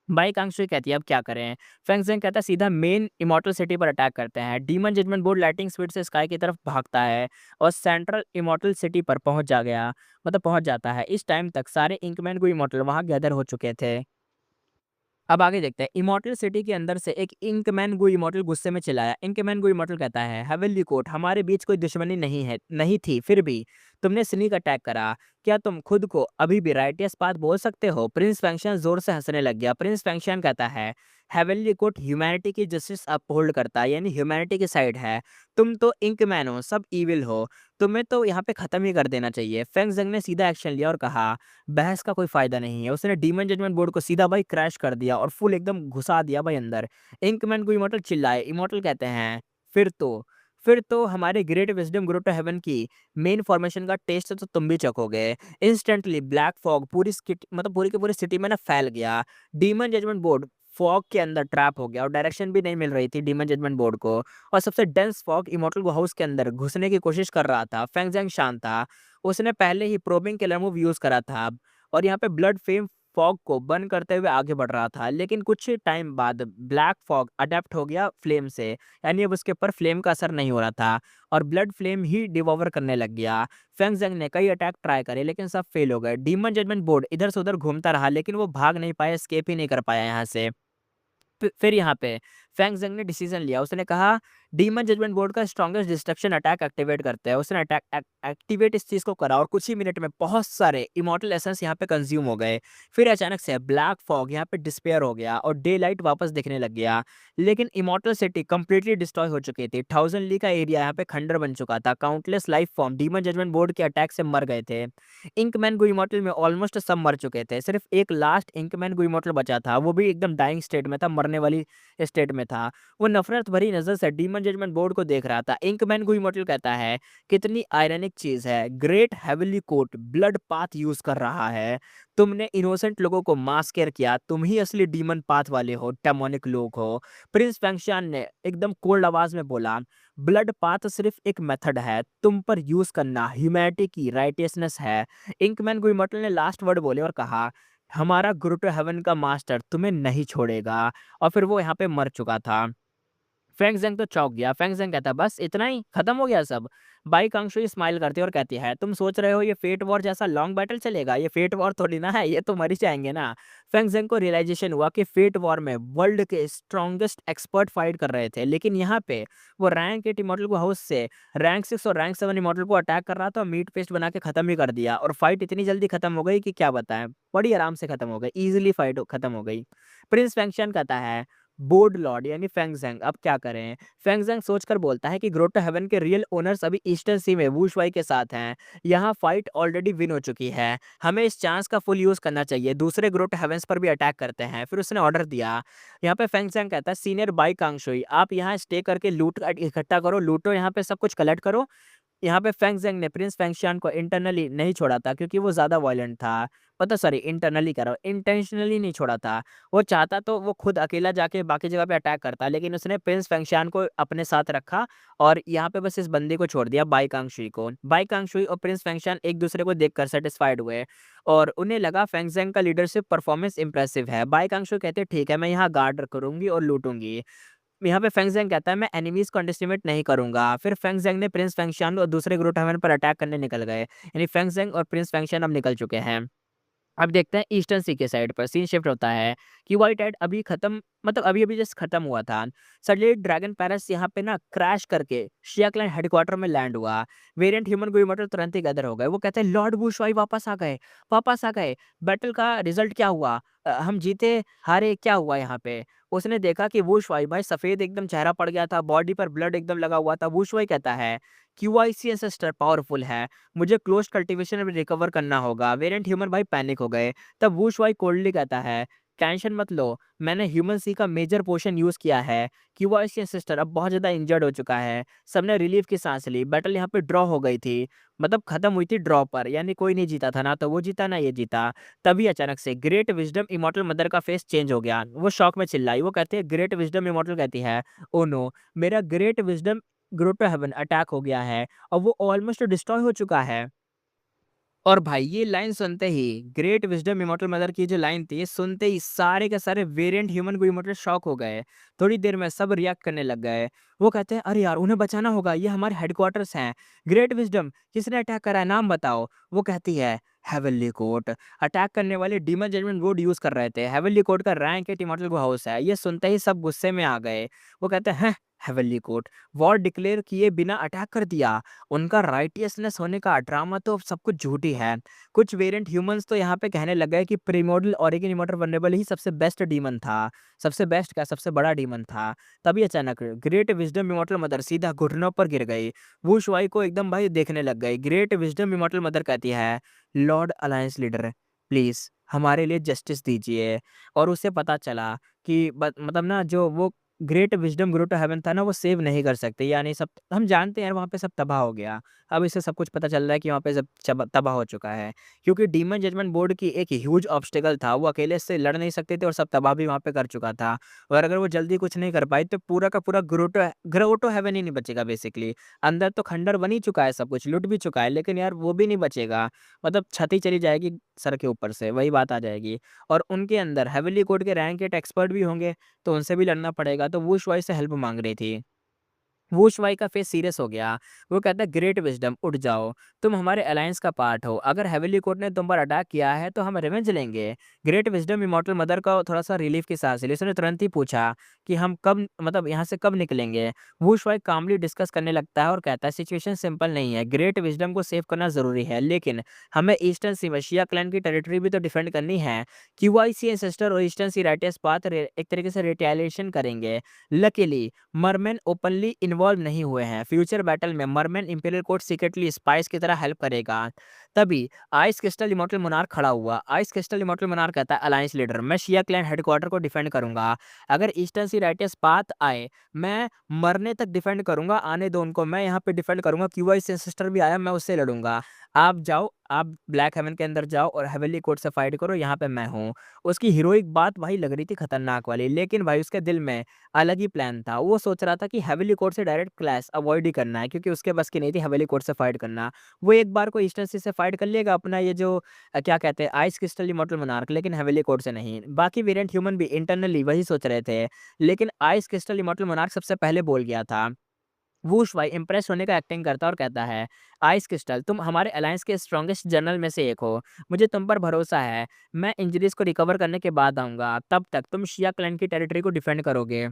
बाई कांगशुई कहती है, अब क्या करें? फेंग ज़ेंग कहता है, सीधा मेन इमॉर्टल सिटी पर अटैक करते हैं। Demon judgement board lighting speed से स्काई की तरफ भागता है और सेंट्रल इमॉर्टल सिटी पर पहुंच जाता है। इस टाइम तक सारे इंकमैन को इमॉर्टल वहां गैदर हो चुके थे। अब आगे देखते हैं। इमॉर्टल सिटी के अंदर से एक इंकमैन गो इमॉर्टल गुस्से में चिल्लाया। इंकमैन गो इमॉर्टल कहता है, हेवनली कोर्ट, हमारे बीच कोई दुश्मनी नहीं थी, फिर भी तुमने स्नीक अटैक करा। क्या तुम खुद को अभी भी राइटियस पाथ बोल सकते हो? प्रिंस फैंक्शन जोर से हंसने लग गया। प्रिंस फैंक्शन कहता है, हेवनली कोर्ट ह्यूमैनिटी की जस्टिस अपहोल्ड करता है, यानी ह्यूमैनिटी की साइड है। तुम तो इंकमैन हो, सब ईविल हो, तुम्हें तो यहाँ पे खत्म ही कर देना चाहिए। फेंग ज़ेंग ने सीधा एक्शन लिया और कहा, बहस का कोई फ़ायदा नहीं है। उसने डीमन जजमेंट बोर्ड को सीधा भाई क्रैश कर दिया और फुल एकदम घुसा दिया भाई अंदर। इंकमैन को इमॉर्टल चिल्लाए। इमॉर्टल कहते हैं, फिर तो हमारे ग्रेट विज़डम ग्रोटो हेवन की मेन फॉर्मेशन का टेस्ट तो तुम भी चखोगे। इंस्टेंटली ब्लैक फॉग पूरी की पूरी सिटी में ना फैल गया। डीमन जजमेंट बोर्ड फॉग के अंदर ट्रैप हो गया और डायरेक्शन भी नहीं मिल रही थी डीमन जजमेंट बोर्ड को। और सबसे डेंस फॉग इमॉर्टल हाउस के अंदर घुसने की कोशिश कर रहा था। फेंग ज़ेंग शांत था। उसने पहले ही प्रोबिंग किलर मूव यूज़ करा था और यहाँ पे ब्लड फेम फॉग को बर्न करते हुए आगे बढ़ रहा था। लेकिन कुछ टाइम बाद ब्लैक फॉग अडैप्ट हो गया फ्लेम से, यानी अब उसके ऊपर फ्लेम का असर नहीं हो रहा था और ब्लड फ्लेम ही डिवोवर करने लग गया। फेंग ज़ेंग ने कई अटैक ट्राई करे, लेकिन सब फेल हो गए। डीमन जजमेंट बोर्ड इधर से उधर घूमता रहा, लेकिन वो भाग नहीं पाया, एस्केप ही नहीं कर पाया यहाँ से। फिर यहाँ पे फेंग ज़ेंग ने डिसीजन लिया। उसने कहा, डीमन जजमेंट बोर्ड का स्ट्रॉन्गेस्ट डिस्ट्रक्शन अटैक एक्टिवेट करते हैं। उसने अटैक एक्टिवेट इस चीज़ को करा और कुछ ही मिनट में बहुत सारे इमॉर्टल एसेंस यहाँ पे कंज्यूम हो गए। फिर अचानक से ब्लैक फॉग यहाँ पे डिस्पेयर हो गया और डे लाइट वापस दिखने लग गया। लेकिन इमॉर्टल सिटी कंप्लीटली डिस्ट्रॉय हो चुकी थी। 1000 ली का एरिया यहाँ पे खंडर बन चुका था। Countless life form demon judgement board के अटैक से मर गए थे। इंकमैन गो इमॉर्टल में ऑलमोस्ट सब मर चुके थे। सिर्फ एक लास्ट इंकमैन गो इमॉर्टल बचा था, वो भी एकदम डाइंग स्टेट में था, मरने वाली स्टेट में था। वो नफरत भरी नज़र से डीमन जजमेंट बोर्ड को देख रहा था। इंकमैन गो इमॉर्टल कहता है, कितनी आयरनिक चीज़ है, great heavenly court blood path use कर रहा है। तुमने इनोसेंट लोगों को मास केयर किया, तुम ही असली डीमन पाथ वाले हो, डेमोनिक लोग हो। प्रिंस फैंक्शन ने एकदम कोल्ड आवाज़ में बोला, ब्लड पाथ सिर्फ एक मेथड है, तुम पर यूज़ करना ह्यूमैनिटी की राइटियसनेस है। इंकमैन गो इमॉर्टल ने लास्ट वर्ड बोले और कहा, हमारा ग्रोटो हेवन का मास्टर तुम्हें नहीं छोड़ेगा। और फिर वो यहाँ पे मर चुका था। फेंग ज़ेंग तो चौंक गया। फेंग ज़ेंग कहता है, "बस इतना ही? खत्म हो गया सब?" बाई कांगशुई स्माइल करती है और कहती है, "तुम सोच रहे हो ये फेट वॉर जैसा लॉन्ग बैटल चलेगा? ये फेट वॉर थोड़ी ना है, ये तो मर ही जाएँगे ना।" फेंग ज़ेंग को रियलाइज़ेशन हुआ कि फेट वॉर में वर्ल्ड के स्ट्रॉन्गेस्ट एक्सपर्ट फाइट कर रहे थे, लेकिन यहाँ पे वो रैंक 8 इमॉर्टल को हाउस से रैंक 6 और रैंक 7 इमॉर्टल को अटैक कर रहा था और मीट पेस्ट बना के खत्म ही कर दिया और फाइट इतनी जल्दी खत्म हो गई कि क्या बताएँ, बड़ी आराम से खत्म हो गई, ईज़िली फाइट खत्म हो गई। प्रिंस फेंगशन कहता है, बोर्ड लॉर्ड यानी फेंग ज़ेंग अब क्या करें? फेंग ज़ेंग सोचकर बोलता है कि ग्रोटो हेवन के रियल ओनर्स अभी ईस्टर्न सी में वू शुआई के साथ हैं। यहाँ फाइट ऑलरेडी विन हो चुकी है। हमें इस चांस का फुल यूज़ करना चाहिए। दूसरे ग्रोटो हेवन्स पर भी अटैक करते हैं। फिर उसने ऑर्डर दिया। यहाँ पे फेंग ज़ेंग कहता है, सीनियर बाई कांगशुई, आप यहाँ स्टे करके लूट इकट्ठा करो, लूटो यहाँ पे सब कुछ कलेक्ट करो। यहाँ पे फेंग ज़ेंग ने प्रिंस फेंगशियान को इंटरनली नहीं छोड़ा था क्योंकि वो ज़्यादा वायलेंट था। पता सॉरी इंटरनली कह रहा हूँ, इंटेंशनली नहीं छोड़ा था। वो चाहता तो वो खुद अकेला जाके बाकी जगह पे अटैक करता, लेकिन उसने प्रिंस फेंगशियान को अपने साथ रखा और यहाँ पे बस इस बंदे को छोड़ दिया, बाई कांगशुई को। बाई कांगशुई और प्रिंस फेंगशियान एक-दूसरे को देखकर सैटिस्फाइड हुए और उन्हें लगा फेंग ज़ेंग का लीडरशिप परफॉर्मेंस इंप्रेसिव है। बाई कांगशुई कहते हैं, "ठीक है, मैं यहाँ गार्ड करूँगी और लूटूँगी।" यहाँ पे फेंग ज़ेंग कहता है, "मैं एनिमीज़ को अंडरएस्टिमेट नहीं करूँगा।" फिर फेंग ज़ेंग ने प्रिंस फेंगशियान और दूसरे ग्रुप हेवन पर अटैक करने निकल गए। यानी फेंग ज़ेंग और प्रिंस फेंगशियान अब निकल चुके हैं। अब देखते हैं ईस्टर्न सी के साइड पर सीन शिफ्ट होता है कि व्हाइट हेड अभी खत्म मतलब अभी-अभी जस्ट खत्म हुआ था। सडनली ड्रैगन पैरेस यहाँ पे ना क्रैश करके शिया क्लैन हेडक्वार्टर में लैंड हुआ। वेरिएंट ह्यूमन को इमॉर्टल तुरंत ही गैदर हो गए। वो कहते हैं, "लॉर्ड वू शुआई वापस आ गए, वापस आ गए। बैटल का रिजल्ट क्या हुआ? हम जीते, हारे, क्या हुआ यहाँ पे?" उसने देखा कि वू शुआई भाई सफ़ेद एकदम चेहरा पड़ गया था, बॉडी पर ब्लड एकदम लगा हुआ था। वू शुआई कहता है, "क्यूआईसी एंसेस्टर पावरफुल है। मुझे क्लोज़ कल्टीवेशन में रिकवर करना होगा।" वेरिएंट ह्यूमन भाई पैनिक हो गए। तब वू शुआई कोल्डली कहता है, "टेंशन मत लो, मैंने ह्यूमन सी का मेजर पोर्शन यूज़ किया है। क्यूआईसी एंसेस्टर अब बहुत ज़्यादा इंजर्ड हो चुका है।" सबने रिलीफ की सांस ली। बैटल यहाँ पे ड्रॉ हो गई थी, मतलब खत्म हुई थी ड्रॉ पर, यानी कोई नहीं जीता था, ना तो वो जीता ना ये जीता। तभी अचानक से ग्रेट विज़डम इमॉर्टल मदर का फेस चेंज हो गया। वो शॉक में चिल्लाई। वो कहते हैं, ग्रेट विज़डम इमॉर्टल कहती है, "ओह नो! मेरा great wisdom grotto heaven attack हो गया है और वो ऑलमोस्ट डिस्ट्रॉय हो चुका है।" और भाई ये लाइन सुनते ही ग्रेट विज़डम इमॉर्टल मदर की जो लाइन थी, ये सुनते ही सारे के सारे वेरिएंट ह्यूमन को इमॉर्टल शॉक हो गए। थोड़ी देर में सब रिएक्ट करने लग गए। वो कहते हैं, "अरे यार! उन्हें बचाना होगा, ये हमारे हेडक्वार्टर्स हैं। ग्रेट विज़डम किसने अटैक करा है, नाम बताओ?" वो कहती है, "हेवनली कोर्ट अटैक करने वाले डीमन जजमेंट बोर्ड यूज़ कर रहे थे। हेवनली कोर्ट का रैंक 8 इमॉर्टल हाउस है।" ये सुनते ही सब गुस्से में आ गए। वो कहते हैं, "हैं! हेवनली कोर्ट वॉर डिक्लेयर किए बिना अटैक कर दिया। उनका राइटियसनेस होने का ड्रामा तो सब कुछ झूठ ही है।" कुछ वेरिएंट ह्यूमंस तो यहाँ पे कहने लग गए कि प्रिमोर्डियल ओरिजिन इमॉर्टल वल्नरेबल ही सबसे बेस्ट डीमन था। सबसे बेस्ट क्या, सबसे बड़ा डीमन था। तभी अचानक ग्रेट विज़डम इमॉर्टल मदर सीधा घुटनों पर गिर गई। वू शुआई को एकदम भाई देखने लग गई। ग्रेट विज़डम इमॉर्टल मदर कहती है, "लॉर्ड अलायंस लीडर, प्लीज़ हमारे लिए जस्टिस दीजिए।" और उसे पता चला कि मतलब ना जो वो great wisdom grotto heaven था ना, वो सेव नहीं कर सकते। यानी सब हम जानते हैं यार, वहाँ पे सब तबाह हो गया। अब इससे सब कुछ पता चल रहा है कि वहाँ पे सब तबाह हो चुका है। क्योंकि डीमन जजमेंट बोर्ड की एक ह्यूज ऑब्स्टेकल था, वो अकेले से लड़ नहीं सकते थे और सब तबाह भी वहाँ पे कर चुका था। और अगर वो जल्दी कुछ नहीं कर पाई तो पूरा का पूरा ग्रोटो हेवन ही नहीं बचेगा बेसिकली। अंदर तो खंडर बन ही चुका है, सब कुछ लुट भी चुका है, लेकिन यार वो भी नहीं बचेगा। मतलब छत ही चली जाएगी सर के ऊपर से, वही बात आ जाएगी। और उनके अंदर हेवनली कोर्ट के रैंक 8 एक्सपर्ट भी होंगे, तो उनसे भी लड़ना पड़ेगा। तो वो शुआई से हेल्प माँग रही थी। वो शुआई का फेस सीरियस हो गया। वो कहता है, "ग्रेट विज़डम उठ जाओ, तुम हमारे अलायंस का पार्ट हो। अगर हेवनली कोर्ट ने तुम पर अटैक किया है तो हम रिवेंज लेंगे।" ग्रेट विज़डम इमॉर्टल मदर को थोड़ा-सा रिलीफ की सांस ली। उसने तुरंत ही पूछा कि हम कब मतलब यहाँ से कब निकलेंगे? वो शुआई कामली डिस्कस करने लगता है और कहता है, "सिचुएशन सिंपल नहीं है। ग्रेट विज़डम को सेव करना ज़रूरी है, लेकिन हमें ईस्टर्न सी में शिया क्लैन की टेरिटरी भी तो डिफेंड करनी है। क्यूआईसी एंसेस्टर और ईस्टर्न सी राइटियस पाथ रे एक तरीके से रिटेलिएशन करेंगे। लकीली मरमेन ओपनली इन्वॉल्व नहीं हुए हैं। फ्यूचर बैटल में मरमेन इंपीरियल कोर्ट सीक्रेटली स्पाइस की तरह हेल्प करेगा।" तभी आइस क्रिस्टल इमॉर्टल मोनार्क खड़ा हुआ। आइस क्रिस्टल इमॉर्टल मोनार्क कहता है, "अलायंस लीडर, मैं शिया क्लैन हेडक्वार्टर को डिफेंड करूंगा। अगर ईस्टर्न सी राइटियस पाथ आए, मैं मरने तक डिफेंड करूंगा। आने दो उनको, मैं यहाँ पे डिफेंड करूंगा। क्यूआई सिस्टर भी आया, मैं उससे लड़ूंगा। आप जाओ, आप ब्लैक हेवन के अंदर जाओ और हेवनली कोर्ट से फाइट करो, यहाँ पे मैं हूँ। उसकी हीरोइक बात भाई लग रही थी खतरनाक वाली, लेकिन भाई उसके दिल में अलग ही प्लान था। वो सोच रहा था कि हेवनली कोर्ट से डायरेक्ट क्लैश अवॉइड ही करना है, क्योंकि उसके बस की नहीं थी हेवनली कोर्ट से फाइट करना। वो एक बार को ईस्टर्न सी से फाइट कर लेगा अपना ये जो क्या कहते हैं आइस क्रिस्टल इमॉर्टल मोनार्क, लेकिन हेवनली कोर्ट से नहीं। बाकी वेरिएंट ह्यूमन भी इंटरनली वही सोच रहे थे, लेकिन आइस क्रिस्टल इमॉर्टल मोनार्क सबसे पहले बोल गया था। वूश भाई इम्प्रेस होने का एक्टिंग करता है और कहता है, आइस क्रिस्टल तुम हमारे अलायंस के स्ट्रॉन्गेस्ट जनरल में से एक हो। मुझे तुम पर भरोसा है। मैं इंजरीज को रिकवर करने के बाद आऊंगा, तब तक तुम शिया क्लैन की टेरिटरी को डिफेंड करोगे।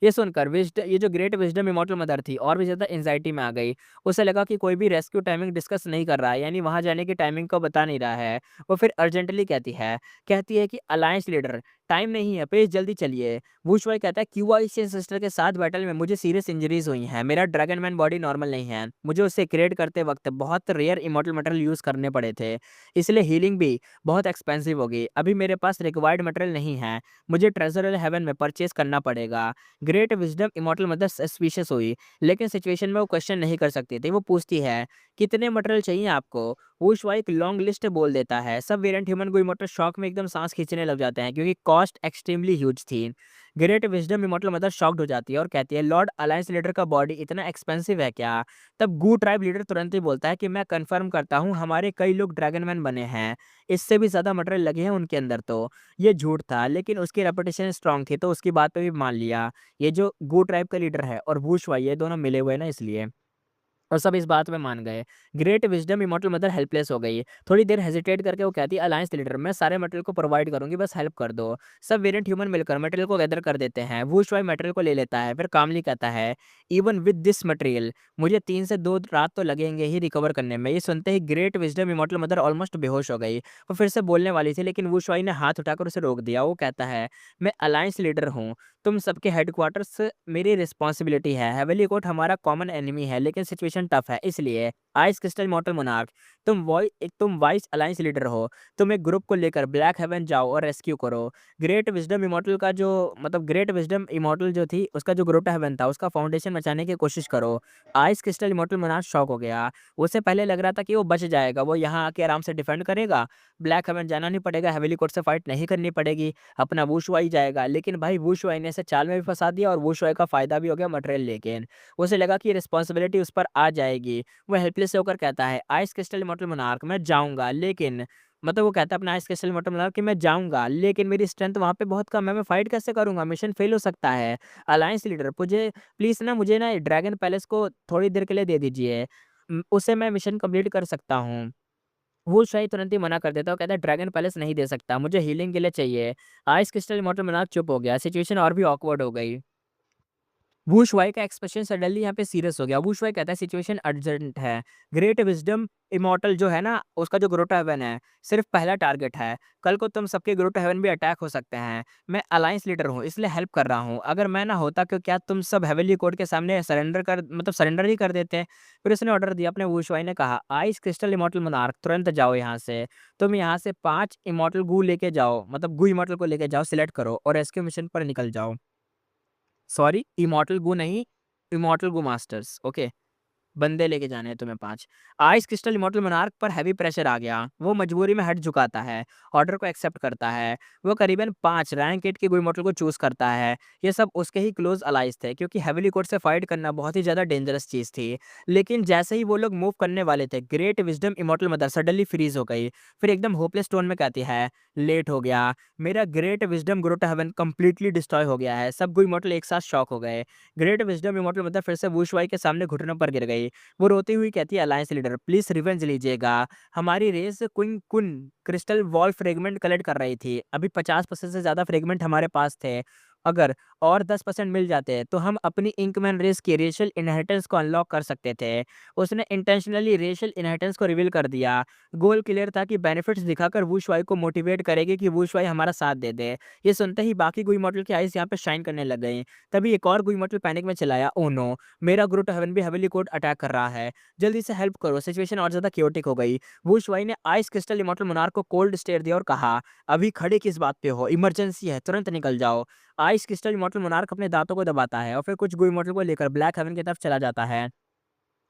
ये सुनकर ये जो ग्रेट विज़डम इमॉर्टल मदर थी और भी ज़्यादा एंग्जायटी में आ गई। उसे लगा कि कोई भी रेस्क्यू टाइमिंग डिस्कस नहीं कर रहा है, यानी वहाँ जाने की टाइमिंग को बता नहीं रहा है। वो फिर अर्जेंटली कहती है कि अलायंस लीडर टाइम नहीं है, प्लीज़ जल्दी चलिए। वुशवाई कहता है क्यूआईसी सिस्टर के साथ बैटल में मुझे सीरियस इंजरीज हुई हैं। मेरा ड्रैगन मैन बॉडी नॉर्मल नहीं है। मुझे उसे क्रिएट करते वक्त बहुत रेयर इमॉर्टल मटेरियल यूज़ करने पड़े थे, इसलिए हीलिंग भी बहुत एक्सपेंसिव होगी। अभी मेरे पास रिक्वायर्ड मटेरियल नहीं है। मुझे ट्रेजर हेवन में परचेज करना पड़ेगा। Great wisdom immortal mother suspicious हुई, लेकिन सिचुएशन में वो क्वेश्चन नहीं कर सकती थी। वो पूछती है, कितने मटेरियल चाहिए आपको? वुशवाई एक लॉन्ग लिस्ट बोल देता है। सब वेरिएंट ह्यूमन को इमॉर्टल शॉक में एकदम सांस खींचने लग जाते हैं, क्योंकि कॉस्ट एक्सट्रीमली ह्यूज थी। Great wisdom immortal mother shocked हो जाती है और कहती है, लॉर्ड अलायंस लीडर का बॉडी इतना एक्सपेंसिव है क्या? तब गू ट्राइब लीडर तुरंत ही बोलता है कि मैं कंफर्म करता हूँ, हमारे कई लोग ड्रैगन मैन बने हैं। इससे भी ज़्यादा मटेरियल लगे हैं उनके अंदर। तो ये झूठ था, लेकिन उसकी रेपुटेशन स्ट्रांग थी, तो उसकी बात पे भी मान लिया। ये जो गू ट्राइब का लीडर है और वुशवाई, ये दोनों मिले हुए हैं ना, इसलिए। और सब इस बात में मान गए। Great wisdom immortal mother helpless हो गई। थोड़ी देर हेजिटेट करके वो कहती है, अलायंस लीडर मैं सारे मटेरियल को प्रोवाइड करूँगी, बस हेल्प कर दो। सब वेरिएंट ह्यूमन मिलकर मटेरियल को गैदर कर देते हैं। वुशवाई मटेरियल को ले लेता है, फिर कामली कहता है, इवन विद दिस मटेरियल मुझे 3 से 2 रात तो लगेंगे ही रिकवर करने में। ये सुनते ही great wisdom immortal mother almost बेहोश हो गई। वो फिर से बोलने वाली थी, लेकिन वुशवाई ने हाथ उठाकर उसे रोक दिया। वो कहता है, मैं अलायंस लीडर हूँ, तुम सबके हेडक्वार्टर्स मेरी रिस्पॉन्सिबिलिटी है। हेवेली कोर्ट हमारा कॉमन एनिमी है, लेकिन सिचुएशन टफ है, इसलिए आइस क्रिस्टल मॉर्टल मोनार्क, तुम वाइस अलायंस लीडर हो। तुम एक ग्रुप को लेकर ब्लैक हेवन जाओ और रेस्क्यू करो। ग्रेट विज़डम इमॉर्टल का जो ग्रेट विज़डम इमॉर्टल जो थी, उसका जो ग्रोटा हेवन था, उसका फाउंडेशन बचाने की कोशिश करो। Ice crystal immortal monarch shock हो गया। उसे पहले लग रहा था कि वो बच जाएगा, वो यहाँ आके आराम से डिफेंड करेगा, ब्लैक हेवन जाना नहीं पड़ेगा, हेवेली कोर्ट से फाइट नहीं करनी पड़ेगी, अपना वुशुआई जाएगा। लेकिन भाई वुशुआई ने इसे चाल में भी फँसा दिया और वुशुआई का फ़ायदा भी हो गया मटेरियल लेके। उसे लगा कि रिस्पॉन्सिबिलिटी उस पर आ जाएगी। वो हेल्पलेस होकर कहता है, आइस क्रिस्टल इमॉर्टल मोनार्क मैं जाऊँगा, लेकिन वो कहता है अपना आइस क्रिस्टल इमॉर्टल मोनार्क कि मैं जाऊँगा, लेकिन मेरी स्ट्रेंथ वहाँ पे बहुत कम है, मैं फाइट कैसे करूँगा? मिशन फेल हो सकता है। अलायंस लीडर मुझे प्लीज़ ना मुझे ना ड्रैगन पैलेस को थोड़ी देर के लिए दे दीजिए। उससे मैं मिशन कंप्लीट कर सकता हूँ। वो शायद तुरंत ही मना कर देता है और कहता है, ड्रैगन पैलेस नहीं दे सकता, मुझे हीलिंग के लिए चाहिए। आइस क्रिस्टल इमॉर्टल मोनार्क चुप हो गया। सिचुएशन और भी ऑकवर्ड हो गई। वुशुआई का एक्सप्रेशन सडनली यहाँ पे सीरियस हो गया। वुशुआई कहता है, सिचुएशन अर्जेंट है। ग्रेट विज़डम इमॉर्टल जो है ना, उसका जो ग्रोटा हेवन है, सिर्फ पहला टारगेट है। कल को तुम सबके ग्रोटा हेवन भी अटैक हो सकते हैं। मैं अलायंस लीडर हूँ, इसलिए हेल्प कर रहा हूँ। अगर मैं ना होता तो क्या तुम सब हेवनली कोर्ट के सामने सरेंडर ही कर देते? फिर उसने ऑर्डर दिया। अपने वुशुआई ने कहा, आइस क्रिस्टल इमॉर्टल मोनार्क तुरंत जाओ यहाँ से। तुम यहाँ से 5 इमॉर्टल गू लेके जाओ, गू इमॉर्टल को लेके जाओ, सिलेक्ट करो और रेस्क्यू मिशन पर निकल जाओ। सॉरी, इमॉर्टल गू नहीं, इमॉर्टल गू मास्टर्स, ओके? बंदे लेके जाने हैं तुम्हें 5। आइस क्रिस्टल इमॉर्टल मोनार्क पर हेवी प्रेशर आ गया। वो मजबूरी में हेड झुकाता है, ऑर्डर को एक्सेप्ट करता है। वो करीबन 5 रैंक 8 के गो इमॉर्टल को चूज़ करता है। ये सब उसके ही क्लोज़ अलाइज़ थे, क्योंकि हेवेली कोर्ट से फाइट करना बहुत ही ज़्यादा डेंजरस चीज़ थी। लेकिन जैसे ही वो लोग मूव करने वाले थे, great wisdom immortal mother suddenly freeze हो गई। फिर एकदम होपलेस टोन में कहती है, लेट हो गया। मेरा great wisdom grotto heaven completely destroy हो गया है। सब गो इमॉर्टल एक साथ शॉक हो गए। ग्रेट विज़डम इमॉर्टल मदर फिर से वुशुआई के सामने घुटनों पर गिर गई। वो रोती हुई कहती है, अलायंस लीडर प्लीज़ रिवेंज लीजिएगा। हमारी रेस क्विन कुन क्रिस्टल वॉल फ्रेगमेंट कलेक्ट कर रही थी। अभी 50% से ज़्यादा फ्रेगमेंट हमारे पास थे। अगर और 10% मिल जाते तो हम अपनी इंकमैन रेस की रेशियल इनहेरिटेंस को अनलॉक कर सकते थे। उसने इंटेंशनली रेशियल इनहेरिटेंस को रिवील कर दिया। गोल क्लियर था कि बेनिफिट्स दिखाकर वुशुआई को मोटिवेट करेगी कि वुशुआई हमारा साथ दे दे। ये सुनते ही बाकी गुई मॉडल की आइज़ यहाँ पे शाइन करने लग गई। तभी एक और गुई मॉडल पैनिक में चिल्लाया, ओह नो! मेरा ग्रुट हेवन भी हेवेली कोर्ट अटैक कर रहा है। जल्दी से हेल्प करो। सिचुएशन और ज़्यादा क्योटिक हो गई। वुशुआई ने आइस क्रिस्टल इमॉर्टल मोनार्क को कोल्ड स्टेयर दिया और कहा, अभी खड़े किस बात पे हो? इमरजेंसी है, तुरंत निकल जाओ। आइस क्रिस्टल इमॉर्टल मोनार्क अपने दाँतों को दबाता है और फिर कुछ गू इमॉर्टल को लेकर ब्लैक हेवन की तरफ चला जाता है।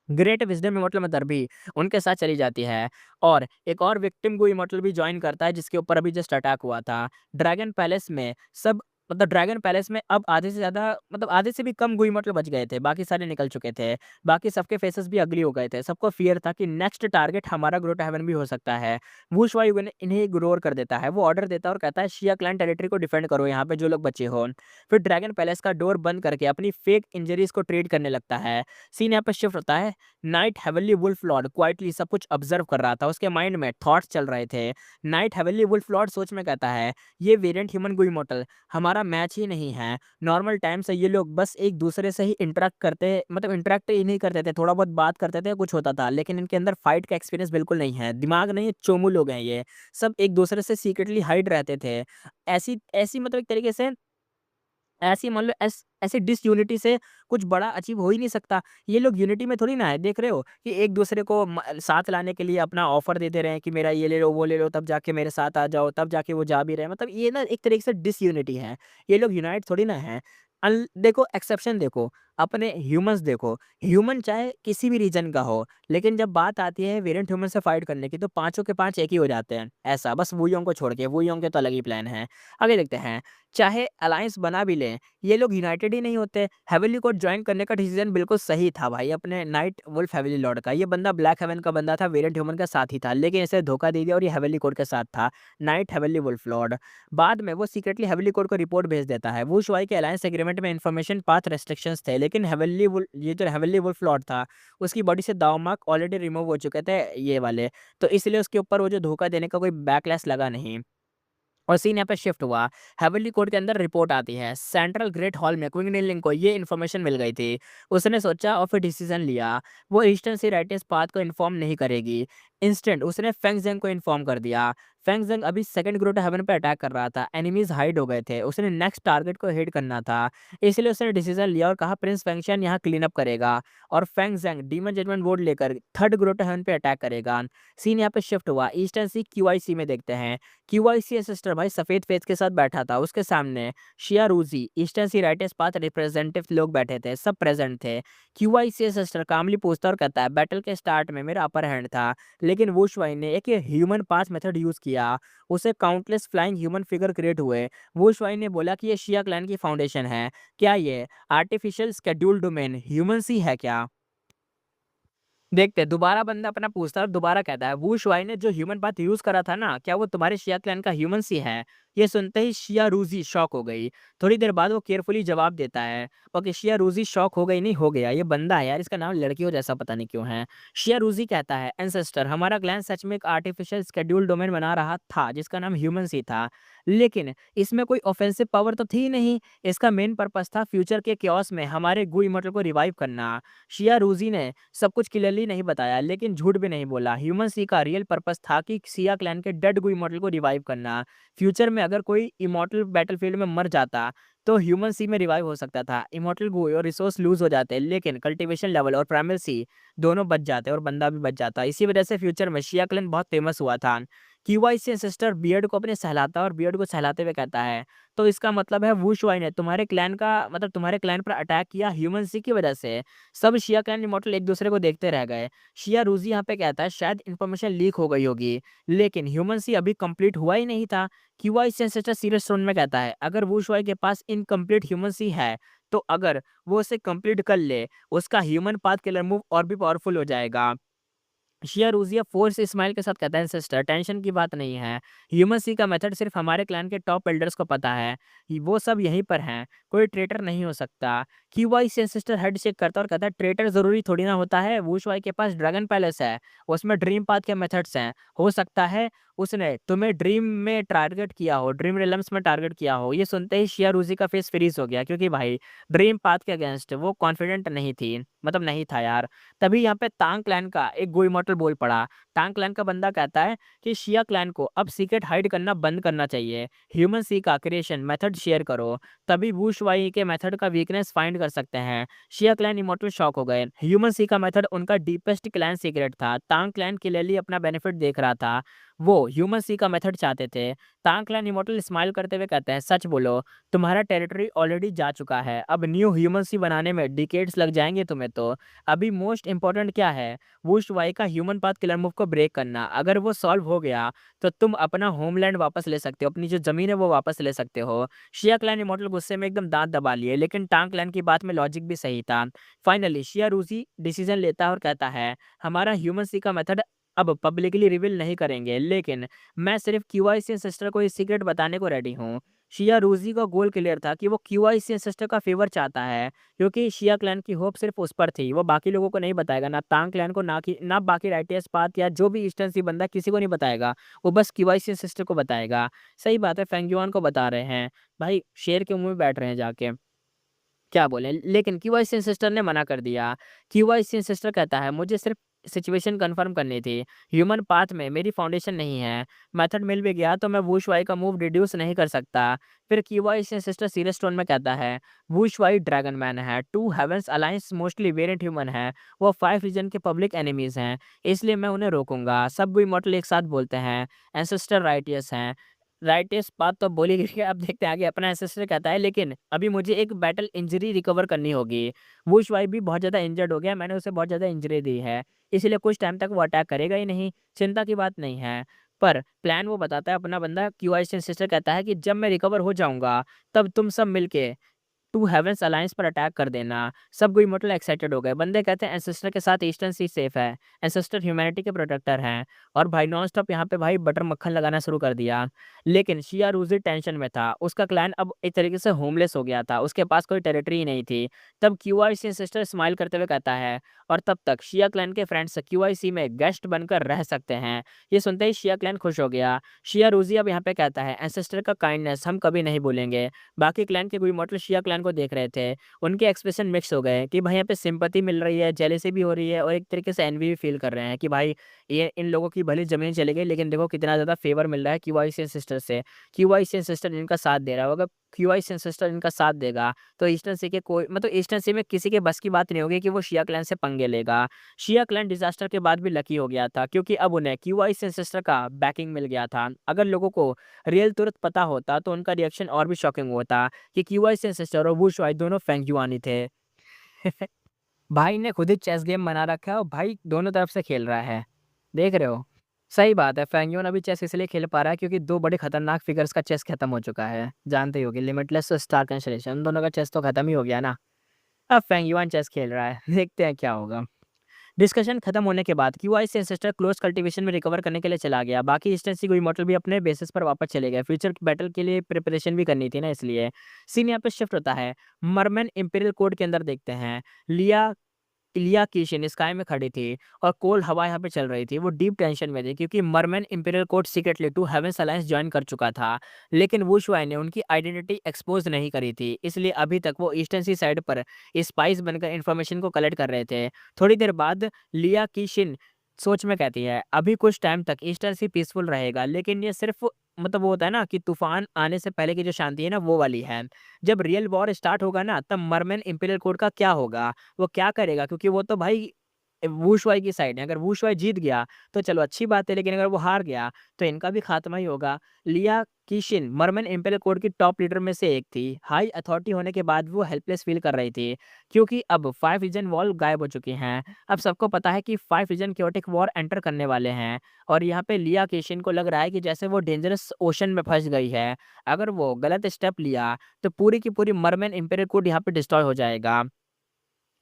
ग्रेट विज़डम इमॉर्टल मदर भी उनके साथ चली जाती है और एक और विक्टिम गू इमॉर्टल भी जॉइन करता है जिसके ऊपर अभी जस्ट अटैक हुआ था। ड्रैगन पैलेस में सब मतलब ड्रैगन पैलेस में अब आधे से ज़्यादा मतलब आधे से भी कम गू इमॉर्टल बच गए थे, बाकी सारे निकल चुके थे। बाकी सबके फेसेस भी अगली हो गए थे। सबको फ़ियर था कि नेक्स्ट टारगेट हमारा ग्रोट हेवन भी हो सकता है। वुशु युगेन इन्हें इग्नोर कर देता है। वो ऑर्डर देता है और कहता है शिया क्लैन टेरिटरी को डिफेंड करो यहाँ पे जो लोग बचे हों। फिर ड्रैगन पैलेस का डोर बंद करके अपनी फेक इंजरीज़ को ट्रीट करने लगता है। सीन यहाँ पे शिफ्ट होता है। Night heavenly wolf lord quietly सब कुछ ऑब्जर्व कर रहा था। उसके माइंड में थॉट्स चल रहे थे। नाइट हेवनली वुल्फ लॉर्ड सोच में कहता है, ये वेरिएंट ह्यूमन गो इमॉर्टल हमारा मैच ही नहीं है। नॉर्मल टाइम से ये लोग बस एक दूसरे से ही इंटरेक्ट करते मतलब इंटरेक्ट ही नहीं करते थे, थोड़ा बहुत बात करते थे, कुछ होता था, लेकिन इनके अंदर फाइट का एक्सपीरियंस बिल्कुल नहीं है। दिमाग नहीं है, चोमू लोग हैं ये। सब एक दूसरे से सीक्रेटली हाइड रहते थे। ऐसी ऐसी मतलब एक तरीके से ऐसी मान लो ऐसे डिसयूनिटी से कुछ बड़ा अचीव हो ही नहीं सकता। ये लोग यूनिटी में थोड़ी ना है, देख रहे हो कि एक दूसरे को साथ लाने के लिए अपना ऑफर देते रहे हैं कि मेरा ये ले लो, वो ले लो, तब जाके मेरे साथ आ जाओ, तब जाके वो जा भी रहे हैं। मतलब ये ना एक तरीके से डिसयूनिटी है। ये लोग यूनाइट थोड़ी ना है। देखो एक्सेप्शन देखो, अपने ह्यूमंस देखो, ह्यूमन चाहे किसी भी रीजन का हो, लेकिन जब बात आती है वेरिएंट ह्यूमन से फाइट करने की तो पांचों के पांच एक ही हो जाते हैं। ऐसा बस वूयोंग को छोड़ के, वूयोंग के तो अलग ही प्लान है। आगे देखते हैं। चाहे अलायंस बना भी लें, ये लोग यूनाइटेड ही नहीं होते। हेवनली कोड जॉइन करने का डिसीजन बिल्कुल सही था भाई अपने नाइट वुल्फ हेवनली लॉर्ड का। ये बंदा ब्लैक हेवन का बंदा था, वेरिएंट ह्यूमन का साथ ही था, लेकिन इसे धोखा दे दिया और ये हेवनली कोड के साथ था, नाइट हेवनली वुल्फ लॉर्ड। बाद में वो सीक्रेटली हेवनली कोड को रिपोर्ट भेज देता है। वो शुआई के अलायंस एग्रीमेंट में इन्फॉर्मेशन पाथ रेस्ट्रिक्शंस थे, लेकिन ये जो हेवनली वुल्फ लॉर्ड था, उसकी बॉडी से दाव मार्क ऑलरेडी रिमूव हो चुके थे ये वाले, तो इसलिए उसके ऊपर वो जो धोखा देने का कोई बैकलैश लगा नहीं। और सीन यहाँ पे शिफ्ट हुआ। हेवनली कोर्ट के अंदर रिपोर्ट आती है। सेंट्रल ग्रेट हॉल में क्विंग निलिंग को ये इन्फॉर्मेशन मिल गई थी। उसने सोचा और फिर डिसीजन लिया। वो ईस्टर्न सी राइटिस पाथ को इन्फॉर्म नहीं करेगी। इंस्टेंट उसने फेंग जेंग को इन्फॉर्म कर दिया। फेंग जेंग अभी सेकंड ग्रोट हेवन पे अटैक कर रहा था। एनिमीज हाइड हो गए थे। उसने नेक्स्ट टारगेट को हिट करना था। इसलिए उसने डिसीजन लिया और कहा प्रिंस फेंगशन यहाँ क्लीन अप करेगा और फेंग जेंग डीमन जजमेंट बोर्ड लेकर थर्ड ग्रोट हेवन पे अटैक करेगा। सीन यहाँ पे शिफ्ट हुआ। ईस्टर्न सी क्यूआईसी में देखते हैं। क्यूआईसी सिस्टर भाई सफेद फेस के साथ बैठा था। उसके सामने शिया रूजी ईस्टर्न सी राइटर्स पाथ रिप्रेजेंटेटिव लोग बैठे थे, सब प्रेजेंट थे। क्यूआईसी सिस्टर कामली पूछता और कहता है बैटल के स्टार्ट में मेरा अपर हैंड था, लेकिन वुशवाई ने एक ह्यूमन पाथ मेथड यूज किया। उसे countless flying human figure create हुए। वुशवाई ने बोला कि ये शिया क्लैन की फाउंडेशन है। क्या ये आर्टिफिशियल स्केड्यूल डोमेन ह्यूमन सी है क्या? देखते हैं, दोबारा बंदा अपना पूछता है और दोबारा कहता है वू शुआई ने जो ह्यूमन पाथ यूज करा था ना, क्या वो तुम्हारे शिया क्लैन का ह्यूमन सी है? ये सुनते ही शिया रूजी शॉक हो गई। थोड़ी देर बाद वो केयरफुली जवाब देता है। ओके, शिया रूजी शॉक हो गई नहीं, हो गया, ये बंदा है यार, इसका नाम लड़कियों जैसा पता नहीं क्यों है। शिया रूजी कहता है एंसेस्टर हमारा क्लैन सच में एक आर्टिफिशियल स्केड्यूल डोमेन बना रहा था जिसका नाम ह्यूमन सी था, लेकिन इसमें कोई ऑफेंसिव पावर तो थी नहीं। इसका मेन पर्पस था फ्यूचर के क्योस में हमारे गु इमोर्टल को रिवाइव करना। शिया रूजी ने सब कुछ क्लियरली नहीं बताया, लेकिन झूठ भी नहीं बोला। ह्यूमन सी का रियल पर्पस था कि सिया क्लैन के डेड गु इमॉर्टल को रिवाइव करना। फ्यूचर में अगर कोई इमॉर्टल बैटलफील्ड में मर जाता तो ह्यूमन सी में रिवाइव हो सकता था। इमॉर्टल गु और रिसोर्स लूज हो जाते, लेकिन कल्टीवेशन लेवल और प्राइमल सी दोनों बच जाते और बंदा भी बच जाता। इसी वजह से फ्यूचर में शिया क्लैन बहुत फेमस हुआ था। क्यूआईसी सिस्टर बियर्ड को अपने सहलाता और बियर्ड को सहलाते हुए कहता है, तो इसका मतलब है वू शुआई ने तुम्हारे क्लैन का मतलब तुम्हारे क्लैन पर अटैक किया ह्यूमन सी की वजह से। सब शिया क्लैन इमॉर्टल एक दूसरे को देखते रह गए। शिया रूजी यहाँ पे कहता है शायद इन्फॉर्मेशन लीक हो गई होगी, लेकिन ह्यूमन सी अभी कंप्लीट हुआ ही नहीं था। क्यूआई सेंसेटर सीरियस टोन में कहता है अगर वू शुआई के पास इनकम्प्लीट ह्यूमन सी है तो अगर वो उसे कंप्लीट कर ले, उसका ह्यूमन पाथ किलर मूव और भी पावरफुल हो जाएगा। शिया रूजिया फोर्स स्माइल के साथ कहता है सिस्टर टेंशन की बात नहीं है। ह्यूमन सी का मेथड सिर्फ हमारे क्लैन के टॉप एल्डर्स को पता है। वो सब यहीं पर हैं, कोई ट्रेटर नहीं हो सकता। क्यूवाई से सिस्टर हेड शेक करता और कहता है ट्रेटर जरूरी थोड़ी ना होता है। वुशवाई के पास ड्रैगन पैलेस है, उसमें ड्रीम पाथ के मेथड्स हैं। हो सकता है उसने तुम्हें ड्रीम में टारगेट किया हो, ड्रीम रिलम्स में टारगेट किया हो। ये सुनते ही शिया रूजी का फेस फ्रीज हो गया, क्योंकि भाई ड्रीम पाथ के अगेंस्ट वो कॉन्फिडेंट नहीं थी, मतलब नहीं था यार। तभी यहाँ पे तांग क्लैन का एक गो इमॉर्टल बोल पड़ा। टांग क्लैन का बंदा कहता है कि शिया क्लैन को अब सीक्रेट हाइड करना बंद करना चाहिए। ह्यूमन सी का क्रिएशन मेथड शेयर करो, तभी वुशवाई के मेथड का वीकनेस फाइंड कर सकते हैं। शिया क्लैन इमोर्टल शॉक हो गए। ह्यूमन सी का मेथड उनका डीपेस्ट क्लैन सीक्रेट था। टांग क्लैन क्लियरली अपना बेनिफिट देख रहा था। वो ह्यूमन सी का मेथड चाहते थे। टांग क्लैन इमोर्टल स्माइल करते हुए कहते हैं, सच बोलो, तुम्हारा टेरिटरी ऑलरेडी जा चुका है। अब न्यू ह्यूमन सी बनाने में डिकेड्स लग जाएंगे तुम्हें तो। अभी मोस्ट इंपॉर्टेंट क्या है? वुश वाई का ह्यूमन पाथ किलर मूव को ब्रेक करना। अगर वो सॉल्व हो गया तो तुम अपना होमलैंड वापस ले सकते हो, अपनी जो जमीन है वो वापस ले सकते हो। शिया क्लैन इमोर्टल गुस्से में एकदम दांत दबा लिए, लेकिन टांग क्लैन की बात में लॉजिक भी सही था। फाइनली शिया रूजी डिसीजन लेता है और कहता है, हमारा ह्यूमन सी का मेथड अब पब्लिकली रिवील नहीं करेंगे, लेकिन मैं सिर्फ क्यूआईसी सिस्टर को ये सीक्रेट बताने को रेडी हूँ। शिया रूजी का गोल क्लियर था कि वो क्यूआईसी सिस्टर का फेवर चाहता है, क्योंकि शिया क्लैन की होप सिर्फ उस पर थी। वो बाकी लोगों को नहीं बताएगा, ना तांग क्लैन को, ना बाकी राइटियस पाथ या जो भी ईस्टर्न सी बंदा, किसी को नहीं बताएगा। वो बस क्यूआईसी सिस्टर को बताएगा। सही बात है, फेंगयुआन को बता रहे हैं। भाई शेर के मुंह में बैठ रहे हैं जाके, क्या बोले, लेकिन क्यूआईसी सिस्टर ने मना कर दिया। क्यूआईसी सिस्टर कहता है, मुझे सिर्फ सिचुएशन कंफर्म करनी थी। ह्यूमन पाथ में मेरी फाउंडेशन नहीं है। मेथड मिल भी गया तो मैं वुशवाई का मूव रिड्यूस नहीं कर सकता। फिर क्यूआईसी सिस्टर सीरियस टोन में कहता है, वुशवाई ड्रैगन मैन है, two heavens alliance mostly variant human है, वो 5 रीजन के पब्लिक एनिमीज हैं, इसलिए मैं उन्हें रोकूंगा। सब इमॉर्टल एक साथ बोलते हैं, एंसेस्टर राइटियस हैं। राइटियस बात तो बोली गई है, अब देखते हैं आगे अपना एंसेस्टर कहता है, लेकिन अभी मुझे एक बैटल इंजरी रिकवर करनी होगी। वुशवाई भी बहुत ज़्यादा इंजर्ड हो गया, मैंने उसे बहुत ज़्यादा इंजरी दी है, इसलिए कुछ टाइम तक वो अटैक करेगा ही नहीं। चिंता की बात नहीं है। पर प्लान वो बताता है अपना बंदा। क्यूआईसी सिस्टर कहता है कि जब मैं रिकवर हो जाऊंगा तब तुम सब मिलके टू हेवेंस अलायंस पर अटैक कर देना। सब कोई इमोर्टल एक्साइटेड हो गए। बंदे कहते हैं, एंसेस्टर के साथ ईस्टर्न सी सेफ है, एंसेस्टर ह्यूमैनिटी के प्रोटेक्टर हैं। और भाई नॉन स्टॉप यहाँ पे भाई बटर मक्खन लगाना शुरू कर दिया। लेकिन शिया रूजी टेंशन में था। उसका क्लैन अब एक तरीके से होमलेस हो गया था, उसके पास कोई टेरिटरी ही नहीं थी। तब क्यूआईसी एंसेस्टर स्माइल करते हुए कहता है, और तब तक शिया क्लैन के फ्रेंड्स क्यूआईसी में गेस्ट बनकर रह सकते हैं। ये सुनते ही शिया क्लैन खुश हो गया। शिया रूजी अब यहाँ पे कहता है, एंसेस्टर का काइंडनेस हम कभी नहीं भूलेंगे। बाकी क्लैन के कोई इमॉर्टल शिया क्लैन को देख रहे थे। उनके एक्सप्रेशन मिक्स हो गए कि भाई यहाँ पे सिंपैथी मिल रही है, जेलसी भी हो रही है, और एक तरीके से एनवी भी फील कर रहे हैं कि भाई ये इन लोगों की भले ज़मीन चली गई, लेकिन देखो कितना ज़्यादा फेवर मिल रहा है क्यूआईसी सिस्टर से। क्यूआईसी सिस्टर इनका साथ दे रहा है। अगर क्यूआईसी सिस्टर इनका साथ देगा तो ईस्टर्न सी के कोई मतलब ईस्टर्न सी में किसी के बस की बात नहीं होगी कि वो शिया क्लैन से पंगे लेगा। शिया क्लैन डिजास्टर के बाद भी लकी हो गया था, क्योंकि अब उन्हें क्यूआईसी सिस्टर का बैकिंग मिल गया था। अगर लोगों को रियल तुरंत पता होता तो उनका रिएक्शन और भी शॉकिंग होता कि क्यूआईसी सिस्टर और वुशुआई दोनों फेंगयुआनी थे। भाई ने खुद ही चेस गेम बना रखा है और भाई दोनों तरफ से खेल रहा है। देख रहे हो? सही बात है, फेंगयुन अभी चेस इसलिए खेल पा रहा है क्योंकि 2 बड़े खतरनाक फिगर्स का चेस खत्म हो चुका है। जानते ही होगे, लिमिटलेस और स्टार कंस्टेलेशन, उन दोनों का चेस तो खत्म ही हो गया ना। अब फेंगयुआन चेस खेल रहा है। देखते हैं क्या होगा। डिस्कशन खत्म होने के बाद क्यूआईसी एंसेस्टर क्लोज कल्टीवेशन में रिकवर करने के लिए चला गया। बाकी इंस्टेंसी कोई मॉडल भी अपने बेसिस पर वापस चले गए। फ्यूचर बैटल के लिए प्रिपरेशन भी करनी थी ना, इसलिए सीन यहाँ पे शिफ्ट होता है। मरमन इंपीरियल कोड के अंदर देखते हैं। लिया इलिया कीशिन स्काई में खड़ी थी और कोल हवा यहाँ पे चल रही थी। वो डीप टेंशन में थी क्योंकि merman imperial court secretly two heavens alliance join कर चुका था, लेकिन वुशुआई ने उनकी आइडेंटिटी एक्सपोज नहीं करी थी, इसलिए अभी तक वो ईस्टर्न सी साइड पर स्पाइस बनकर इन्फॉर्मेशन को कलेक्ट कर रहे थे। थोड़ी देर बाद लिया कीशिन सोच में कहती है, अभी कुछ टाइम तक ईस्टर्न सी पीसफुल रहेगा, लेकिन ये सिर्फ मतलब वो होता है ना कि तूफान आने से पहले की जो शांति है ना, वो वाली है। जब रियल वॉर स्टार्ट होगा ना, तब मरमैन इंपीरियल कोड का क्या होगा, वो क्या करेगा, क्योंकि वो तो भाई वुशुआई की साइड है। अगर वुशुआई जीत गया तो चलो अच्छी बात है, लेकिन अगर वो हार गया तो इनका भी खात्मा ही होगा। लिया कीशिन मरमन इंपेरियल कोड की टॉप लीडर में से एक थी। हाई अथॉरिटी होने के बाद वो हेल्पलेस फील कर रही थी, क्योंकि अब 5 रीजन वॉल गायब हो चुकी हैं। अब सबको पता है कि 5 रीजन क्योटिक वॉर एंटर करने वाले हैं, और यहाँ पे लिया कीशिन को लग रहा है कि जैसे वो डेंजरस ओशन में फंस गई है। अगर वो गलत स्टेप लिया तो पूरी की पूरी मरमन इंपेरियल कोड यहाँ पे डिस्ट्रॉय हो जाएगा।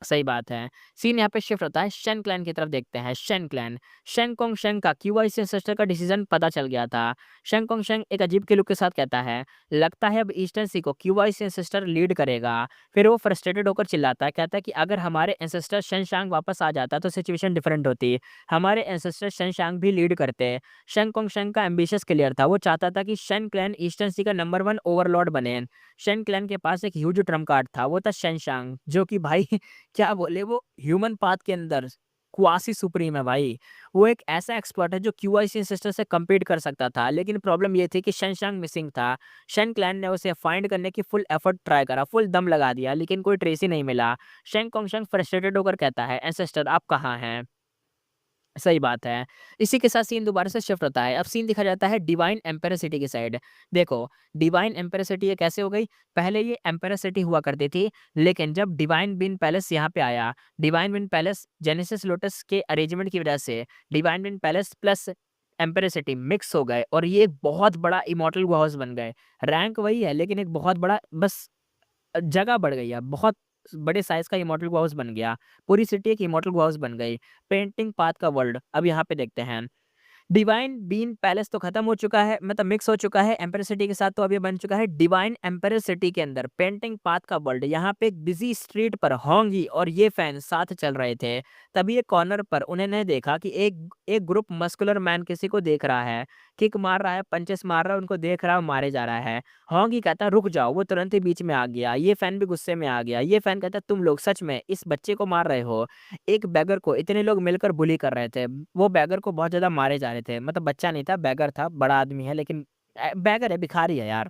सही बात है। सीन यहाँ पे शिफ्ट होता है, शेन क्लैन की तरफ देखते हैं। शेन क्लैन, शेंग शेंग का क्यूआईसी एंसेस्टर का डिसीजन पता चल गया था। शेंग एक अजीब के लुक के साथ कहता है, लगता है अब ईस्टर्न सी को क्यूआईसी एंसेस्टर लीड करेगा। फिर वो फ्रस्ट्रेटेड होकर चिल्लाता है, कहता है कि अगर हमारे एंसेस्टर शेंग वापस आ जाता तो सिचुएशन डिफरेंट होती। हमारे एंसेस्टर शेंग भी लीड करते। शेंग का एम्बिशियस क्लियर था, वो चाहता था कि शेन क्लैन ईस्टर्न सी का नंबर 1 ओवरलॉर्ड बने। शेन क्लैन के पास एक ह्यूज ट्रम्प कार्ड था, वो था शेंग, जो कि भाई क्या बोले, वो ह्यूमन पाथ के अंदर क्वासी सुप्रीम है भाई। वो एक ऐसा एक्सपर्ट है जो क्यूआईसी एंसेस्टर से कम्पीट कर सकता था, लेकिन प्रॉब्लम ये थी कि शेनशांग मिसिंग था। शेन क्लैन ने उसे फाइंड करने की फुल एफर्ट ट्राई करा, फुल दम लगा दिया, लेकिन कोई ट्रेस ही नहीं मिला। शेंग कोंगशंग फ्रस्ट्रेटेड होकर कहता है, एंसेस्टर आप कहाँ हैं? सही बात है। इसी के साथ सीन दोबारा से शिफ्ट होता है। अब सीन दिखा जाता है डिवाइन एम्पायर सिटी की साइड। देखो, डिवाइन एम्पायर सिटी ये कैसे हो गई? पहले ये एम्पायर सिटी हुआ करती थी, लेकिन जब डिवाइन विन पैलेस यहाँ पे आया, divine win palace genesis lotus के अरेंजमेंट की वजह से divine win palace plus empire city mix हो गए और ये एक बहुत बड़ा इमॉर्टल हाउस बन गए। रैंक वही है, लेकिन एक बहुत बड़ा बस जगह बढ़ गई है, बहुत बड़े साइज़ का इमॉर्टल हाउस बन गया। पूरी सिटी एक इमॉर्टल हाउस बन गई। पेंटिंग पाथ का वर्ल्ड अब यहाँ पे देखते हैं। डिवाइन बीन पैलेस तो खत्म हो चुका है, मतलब मिक्स हो चुका है एम्पायर सिटी के साथ, तो अब ये बन चुका है डिवाइन एम्पायर सिटी के अंदर पेंटिंग पाथ का वर्ल्ड। यहाँ पे एक बिजी स्ट्रीट पर होंगी और ये फैन साथ चल रहे थे। तभी एक कॉर्नर पर उन्होंने देखा कि एक एक ग्रुप मस्कुलर मैन किसी को देख रहा है, किक मार रहा है, पंचेस मार रहा है, उनको देख रहा है, मारे जा रहा है। होंगी कहता रुक जाओ, वो तुरंत ही बीच में आ गया। ये फैन भी गुस्से में आ गया। ये फैन कहता तुम लोग सच में इस बच्चे को मार रहे हो? एक बैगर को इतने लोग मिलकर बुली कर रहे थे। वो बैगर को बहुत ज़्यादा मारे जा रहे थे। मतलब बच्चा नहीं था, बैगर था, बड़ा आदमी है, लेकिन बैगर है, भिखारी है यार।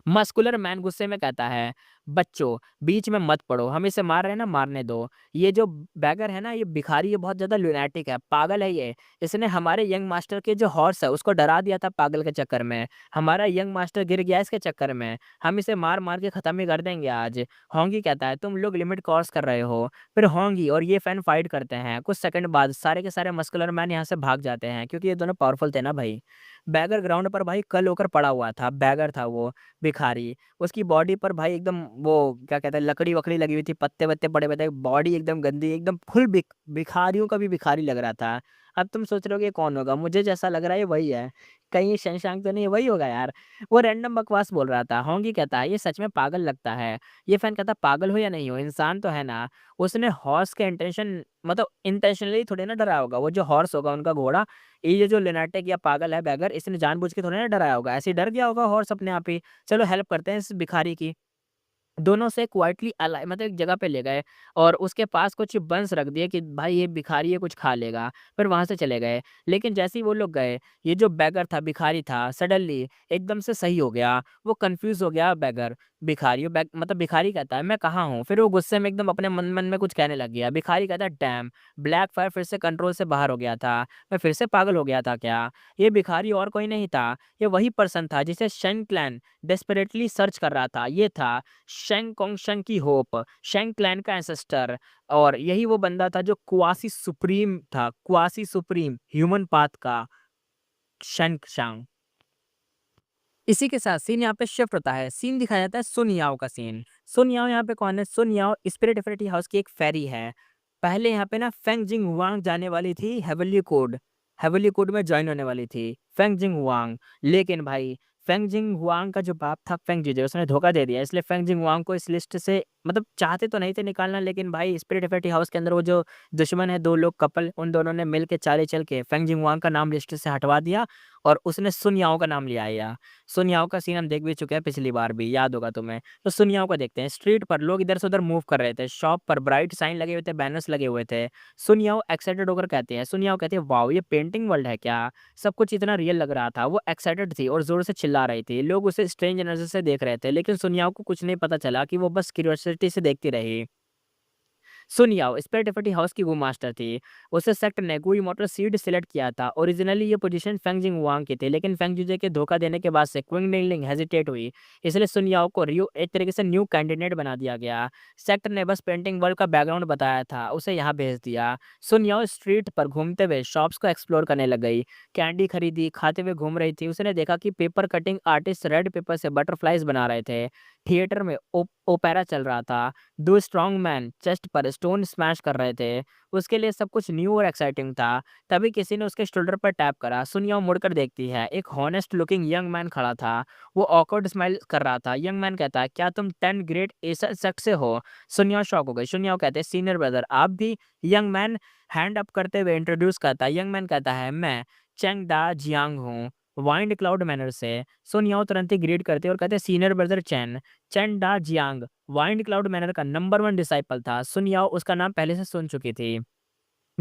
मस्कुलर मैन गुस्से में कहता है, "बच्चों, बीच में मत पड़ो, हम इसे मार रहे हैं ना, मारने दो। ये जो बैगर है ना, ये भिखारी, ये बहुत ज़्यादा लुनैटिक है, पागल है ये। इसने हमारे यंग मास्टर के जो हॉर्स है, उसको डरा दिया था पागल के चक्कर में। हमारा यंग मास्टर गिर गया इसके चक्कर में। हम इसे मार-मार के खत्म ही कर देंगे आज।" होंगी कहता है, "तुम लोग लिमिट क्रॉस कर रहे हो।" फिर होंगी और ये फैन फाइट करते हैं। कुछ सेकंड बाद सारे के सारे मस्कुलर मैन यहाँ से भाग जाते हैं, क्योंकि ये दोनों पावरफुल थे ना भाई। बैगर ग्राउंड पर भाई कल होकर पड़ा हुआ था, बैगर था वो, भिखारी। उसकी बॉडी पर भाई एकदम वो क्या कहते हैं, लकड़ी-वकड़ी लगी हुई थी, पत्ते-वत्ते पड़े हुए थे, बॉडी एकदम गंदी, एकदम फुल भिखारियों का भी भिखारी लग रहा था। अब तुम सोच रहे हो कि ये कौन होगा? मुझे जैसा लग रहा है ये वही है। कहीं ये शशांक तो नहीं है? वही होगा यार। वो रैंडम बकवास बोल रहा था। होंगी कहता है, "ये सच में पागल लगता है।" ये फैन कहता, "पागल हो या नहीं हो, इंसान तो है ना?" उसने हॉर्स के इंटेंशन मतलब इंटेंशनली थोड़ी ना डराया होगा। वो जो हॉर्स होगा उनका घोड़ा, ये जो लुनाटिक या पागल है बैगर, इसने जानबूझ के थोड़ी ना डराया होगा। ऐसे ही डर गया होगा हॉर्स अपने आप ही। चलो हेल्प करते हैं इस भिखारी की। दोनों से क्वाइटली मतलब एक जगह पे ले गए और उसके पास कुछ बंस रख दिए कि भाई ये भिखारी है, कुछ खा लेगा। फिर वहाँ से चले गए। लेकिन जैसे ही वो लोग गए, ये जो बैगर था, भिखारी था, सडनली एकदम से सही हो गया। वो कन्फ्यूज़ हो गया बैगर। मतलब भिखारी कहता है, "मैं कहाँ हूँ?" फिर वो गुस्से में एकदम अपने मन-मन में कुछ कहने लग गया। भिखारी कहता है, "डैम! ब्लैक फायर फिर से कंट्रोल से बाहर हो गया था। मैं फिर से पागल हो गया था क्या?" ये भिखारी और कोई नहीं था। ये वही पर्सन था जिसे शेन क्लैन डेस्परेटली सर्च कर रहा था। ये था शेंग कोंगशेंग की होप, शेंग क्लैन का एंसेस्टर, और यही वो बंदा था जो क्वासी सुप्रीम था, क्वासी सुप्रीम ह्यूमन पाथ का शेंगशांग। इसी के साथ सीन यहाँ पे शिफ्ट होता है। सीन दिखाया जाता है सुन याओ का सीन। सुन याओ यहाँ पे कौन है? सुन याओ स्पिरिट एफिनिटी हाउस की एक फेरी है। पहले यहाँ पे ना फेंग जिंग वांग जाने वाली थी हेवनली कोड में जॉइन होने वाली थी फेंग जिंग वांग। लेकिन भाई फेंग जिंग वांग का जो बाप था फेंग जीजे, उसने धोखा दे दिया, इसलिए फेंग जिंग वांग को इस लिस्ट से मतलब चाहते तो नहीं थे निकालना, लेकिन भाई स्पिरिट एफिनिटी हाउस के अंदर वो जो दुश्मन है, दो लोग कपल, उन दोनों ने मिल के चाले चल के फेंग जिंग वांग का नाम लिस्ट से हटवा दिया और उसने सुन याओ का नाम लिया है। सुन याओ का सीन हम देख भी चुके हैं पिछली बार भी, याद होगा तुम्हें। तो सुन याओ को देखते हैं। स्ट्रीट पर लोग इधर से उधर मूव कर रहे थे। शॉप पर ब्राइट साइन लगे हुए थे, बैनर्स लगे हुए थे। सुन याओ एक्साइटेड होकर कहते हैं, सुन याओ कहती है, "वाओ! ये पेंटिंग वर्ल्ड है क्या?" सब कुछ इतना रियल लग रहा था। वो एक्साइटेड थी और ज़ोर से चिल्ला रही थी। लोग उसे स्ट्रेंज नज़र से देख रहे थे, लेकिन सुन याओ को कुछ नहीं पता चला कि वो बस क्यूरियोसिटी से देखती रही। सुन याओ स्पिरिट एफिनिटी हाउस की वो मास्टर थी। उसे सेक्ट ने गुई मोटर सीड सेलेक्ट किया था। ओरिजिनली ये पोजीशन फेंग जिंग वांग की थी, लेकिन फेंग जुजे के धोखा देने के बाद से क्विंग निंगलिंग हेजिटेट हुई। इसलिए सुन याओ को रियो एक तरीके से न्यू कैंडिडेट बना दिया गया। सेक्ट ने बस पेंटिंग वर्ल्ड का बैकग्राउंड बताया था, उसे यहाँ भेज दिया। सुन याओ स्ट्रीट पर घूमते हुए शॉप्स को एक्सप्लोर करने लग गई। कैंडी खरीदी, खाते हुए घूम रही थी। उसने देखा कि paper cutting artist red pepper से बटरफ्लाइज बना रहे थे। थिएटर में ओपेरा चल रहा था। दो स्ट्रॉन्ग मैन चेस्ट पर स्टोन स्मैश कर रहे थे। उसके लिए सब कुछ न्यू और एक्साइटिंग था। तभी किसी ने उसके शोल्डर पर टैप करा। सुन याओ मुड़कर देखती है। एक हॉनेस्ट लुकिंग यंग मैन खड़ा था। वो ऑकवर्ड स्माइल कर रहा था। यंग मैन कहता है, "क्या तुम 10 ग्रेट एसर सेक्ट से हो?" सुन याओ शॉक हो गई। सुन याओ कहते हैं, "सीनियर ब्रदर आप भी?" यंग मैन हैंड अप करते हुए इंट्रोड्यूस करता है। यंग मैन कहता है, "मैं चेंग दा जियांग हूँ, वाइंड क्लाउड मैनर से।" सुन याओ तुरंत ही ग्रीट करते हैं और कहते हैं, "सीनियर ब्रदर चेन।" चेन डा जियांग वाइंड क्लाउड मैनर का नंबर 1 डिसाइपल था। सुन याओ उसका नाम पहले से सुन चुकी थी।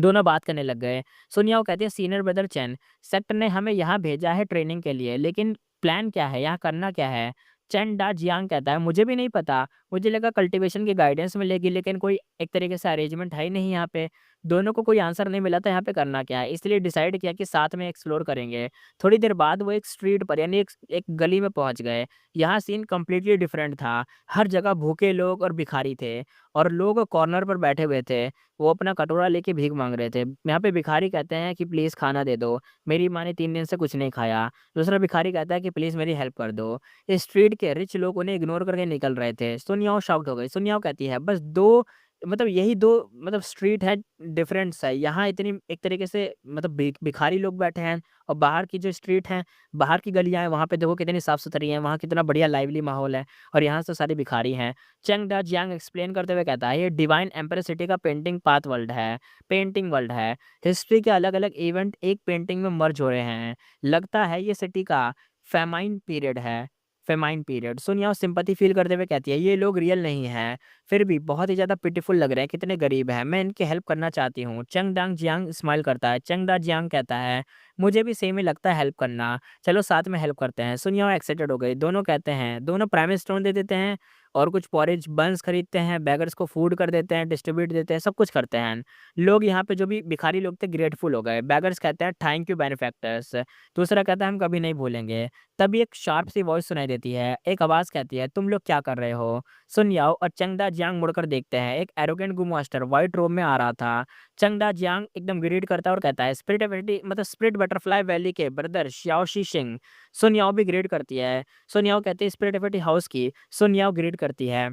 दोनों बात करने लग गए। सुनियाओ कहती है सीनियर ब्रदर चेन, सेक्टर ने हमें यहाँ भेजा है ट्रेनिंग के लिए, लेकिन प्लान क्या है? यहाँ करना क्या है? चेन डा जियांग कहता है मुझे भी नहीं पता। मुझे लगा कल्टीवेशन की गाइडेंस मिलेगी, लेकिन कोई एक तरीके से अरेंजमेंट है ही नहीं यहाँ पे। दोनों को कोई आंसर नहीं मिला था यहाँ पे करना क्या है, इसलिए डिसाइड किया कि साथ में एक्सप्लोर करेंगे। थोड़ी देर बाद वो एक स्ट्रीट पर यानी एक गली में पहुँच गए। यहाँ सीन कंप्लीटली डिफरेंट था। हर जगह भूखे लोग और भिखारी थे, और लोग कॉर्नर पर बैठे हुए थे। वो अपना कटोरा लेके भीख माँग रहे थे। यहाँ पे भिखारी कहते हैं कि प्लीज़ खाना दे दो, मेरी माँ ने 3 दिन से कुछ नहीं खाया। दूसरा भिखारी कहता है कि प्लीज़ मेरी हेल्प कर दो। इस स्ट्रीट के रिच लोग उन्हें इग्नोर करके निकल रहे थे। सुन याओ शॉक्ड हो गई। सुन याओ कहती है बस 2 मतलब यही 2 मतलब स्ट्रीट है, डिफरेंस है। यहाँ इतनी एक तरीके से मतलब भिखारी लोग बैठे हैं, और बाहर की जो स्ट्रीट है, बाहर की गलियाँ हैं, वहाँ पे देखो कितनी साफ-सुथरी हैं, वहाँ कितना बढ़िया लाइवली माहौल है, और यहाँ तो सारे भिखारी हैं। चंग डा जियांग एक्सप्लेन करते हुए कहता है ये डिवाइन एम्पायर सिटी का पेंटिंग वर्ल्ड है। हिस्ट्री के अलग-अलग इवेंट एक पेंटिंग में मर्ज हो रहे हैं। लगता है ये सिटी का फेमाइन पीरियड है। Famine period. Sun Yao sympathy feel करते हुए कहती है ये लोग रियल नहीं हैं, फिर भी बहुत ही ज़्यादा पिटीफुल लग रहे हैं, कितने गरीब हैं। मैं इनकी हेल्प करना चाहती हूँ। चंग डांग जियांग स्माइल करता है। चंग डा जियांग कहता है मुझे भी सेम ही लगता है हेल्प करना। चलो साथ में हेल्प करते हैं। सुन याओ एक्साइटेड हो गई। दोनों कहते हैं दोनों प्राइमरी स्टोन दे देते हैं, और कुछ पॉरेज बन्स खरीदते हैं, बेगर्स को फूड कर देते हैं, डिस्ट्रीब्यूट देते हैं, सब कुछ करते हैं। लोग यहाँ पे जो भी भिखारी लोग थे ग्रेटफुल हो गए। बेगर्स कहते हैं थैंक यू बेनिफैक्टर्स। दूसरा कहता है हम कभी नहीं भूलेंगे। तभी एक शार्प सी वॉइस सुनाई देती है। एक आवाज़ कहती है तुम लोग क्या कर रहे हो? सुन याओ और चंगदा जियांग मुड़कर देखते हैं। एक एरोगेंट गू मास्टर व्हाइट रोब में आ रहा था। चंगदा जियांग एकदम ग्रीड करता है और कहता है स्पिरिट बटरफ्लाई वैली के ब्रदर श्याओ शी शिंग। सुन याओ भी ग्रीड करती है। सुन याओ कहती है स्पिरिट हाउस की। सुन याओ ग्रीड करती है।